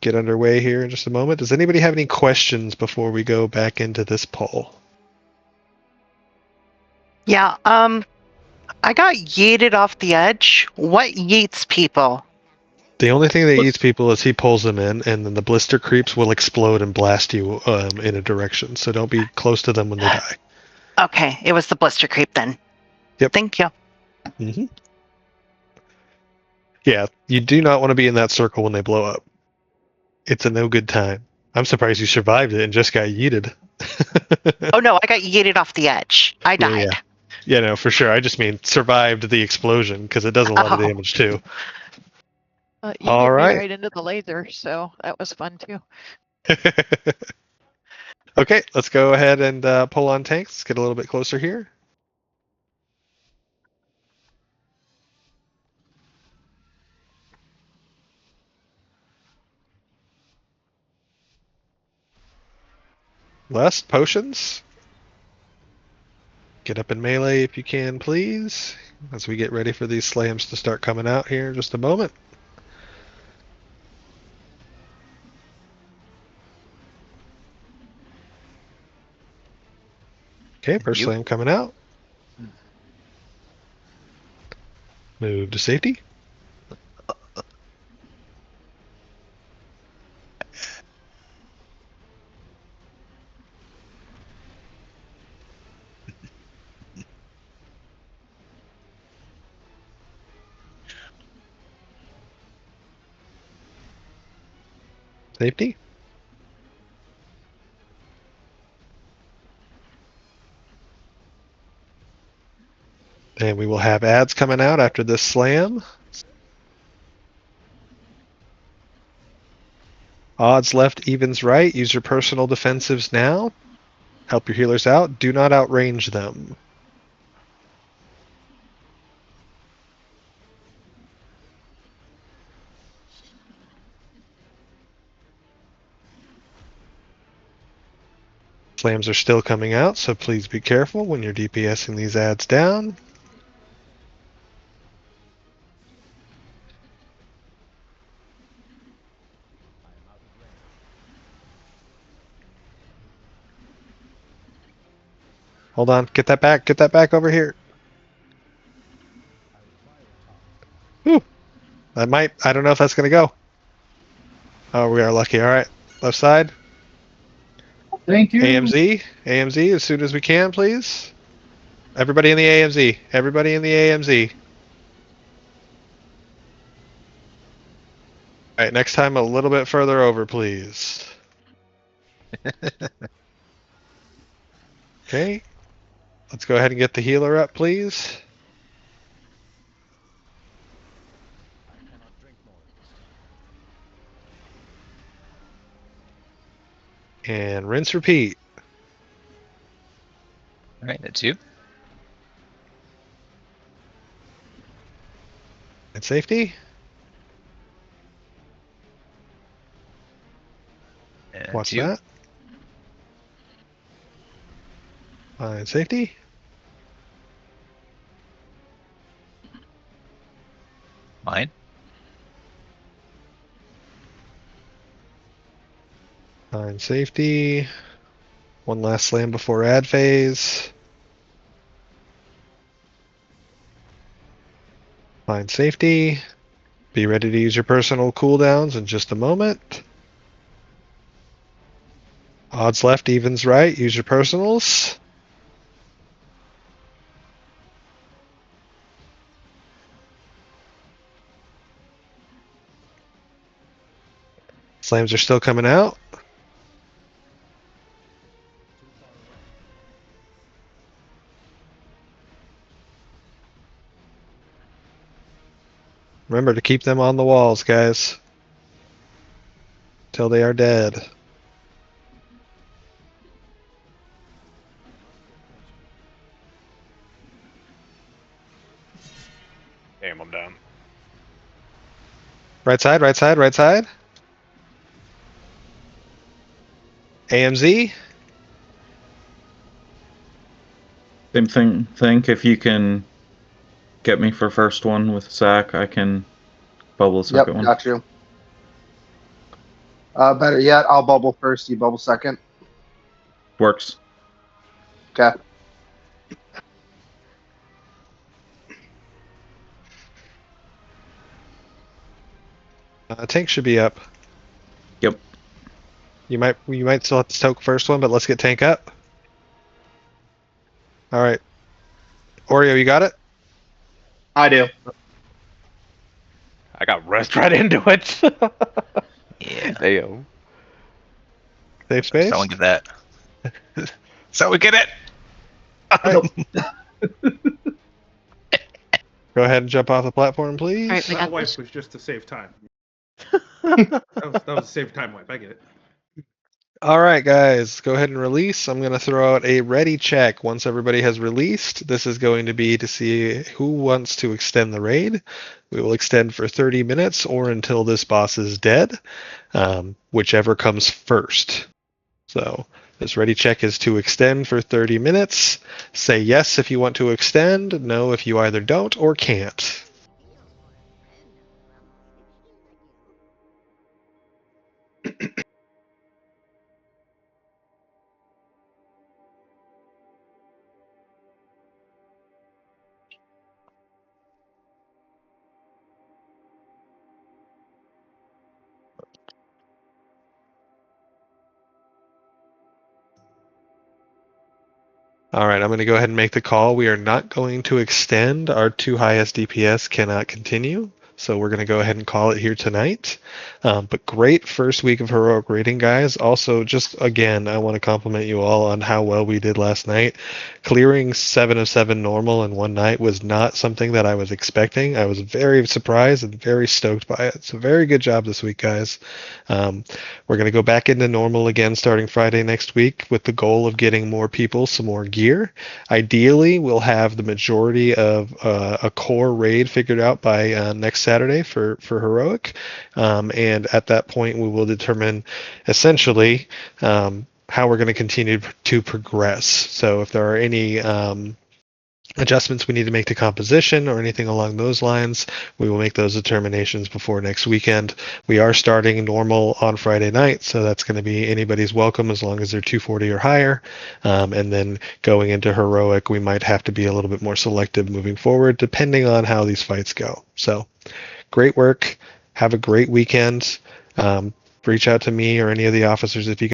get underway here in just a moment. Does anybody have any questions before we go back into this poll? Yeah, I got yeeted off the edge. What yeets people? The only thing that eats people is he pulls them in, and then the blister creeps will explode and blast you in a direction. So don't be close to them when they die. Okay, it was the blister creep then. Yep. Thank you. Mm-hmm. Yeah, you do not want to be in that circle when they blow up. It's a no good time. I'm surprised you survived it and just got yeeted. Oh no, I got yeeted off the edge. I died. Yeah, no, for sure. I just mean survived the explosion because it does a lot of damage too. You All did right. me right into the laser, so that was fun too. Okay, let's go ahead and pull on tanks. Let's get a little bit closer here. Less potions. Get up in melee if you can, please, as we get ready for these slams to start coming out here in just a moment. Okay, first slam coming out. Move to safety. Safety. And we will have ads coming out after this slam. Odds left, evens right. Use your personal defensives now. Help your healers out. Do not outrange them. Slams are still coming out, so please be careful when you're DPSing these ads down. Hold on, get that back over here. Whew. I don't know if that's gonna go. Oh, we are lucky. All right, left side. Thank you. AMZ, as soon as we can, please. Everybody in the AMZ. Everybody in the AMZ. All right, next time a little bit further over, please. Okay. Let's go ahead and get the healer up, please. And rinse, repeat. All right, that's you. And safety. And Watch you. that. And safety. Mine. And safety. One last slam before ad phase. Find safety. Be ready to use your personal cooldowns in just a moment. Odds left, evens right. Use your personals. Slams are still coming out. Remember to keep them on the walls, guys. Till they are dead. Damn, I'm down. Right side, right side, right side. AMZ. Same thing. Think if you can get me for first one with Zach, I can bubble the second Yep, one. got you. Better yet, I'll bubble first. You bubble second. Works. Okay. Tank should be up. Yep. You might still have to stoke first one, but let's get tank up. All right. Oreo, you got it? I do. I got rushed right into it. Yeah. Damn. Safe space. Someone get that. So we get it. Go ahead and jump off the platform, please. All right, we That got wipe this. was just to save time. that was a save time wipe. I get it. All right, guys, go ahead and release. I'm going to throw out a ready check once everybody has released. This is going to be to see who wants to extend the raid. We will extend for 30 minutes or until this boss is dead, whichever comes first. So this ready check is to extend for 30 minutes. Say yes if you want to extend, no if you either don't or can't. All right, I'm going to go ahead and make the call. We are not going to extend. Our 2 highest DPS cannot continue, so we're going to go ahead and call it here tonight. But great first week of heroic raiding, guys. Also, just again, I want to compliment you all on how well we did last night. Clearing 7 of 7 normal in one night was not something that I was expecting. I was very surprised and very stoked by it. So very good job this week, guys. We're going to go back into normal again starting Friday next week with the goal of getting more people some more gear. Ideally, we'll have the majority of a core raid figured out by next Saturday for heroic. And at that point, we will determine essentially how we're going to continue to progress. So if there are any adjustments we need to make to composition or anything along those lines, we will make those determinations before next weekend. We are starting normal on Friday night, so that's going to be anybody's welcome as long as they're 240 or higher. And then going into heroic, we might have to be a little bit more selective moving forward depending on how these fights go. So great work. Have a great weekend. Reach out to me or any of the officers if you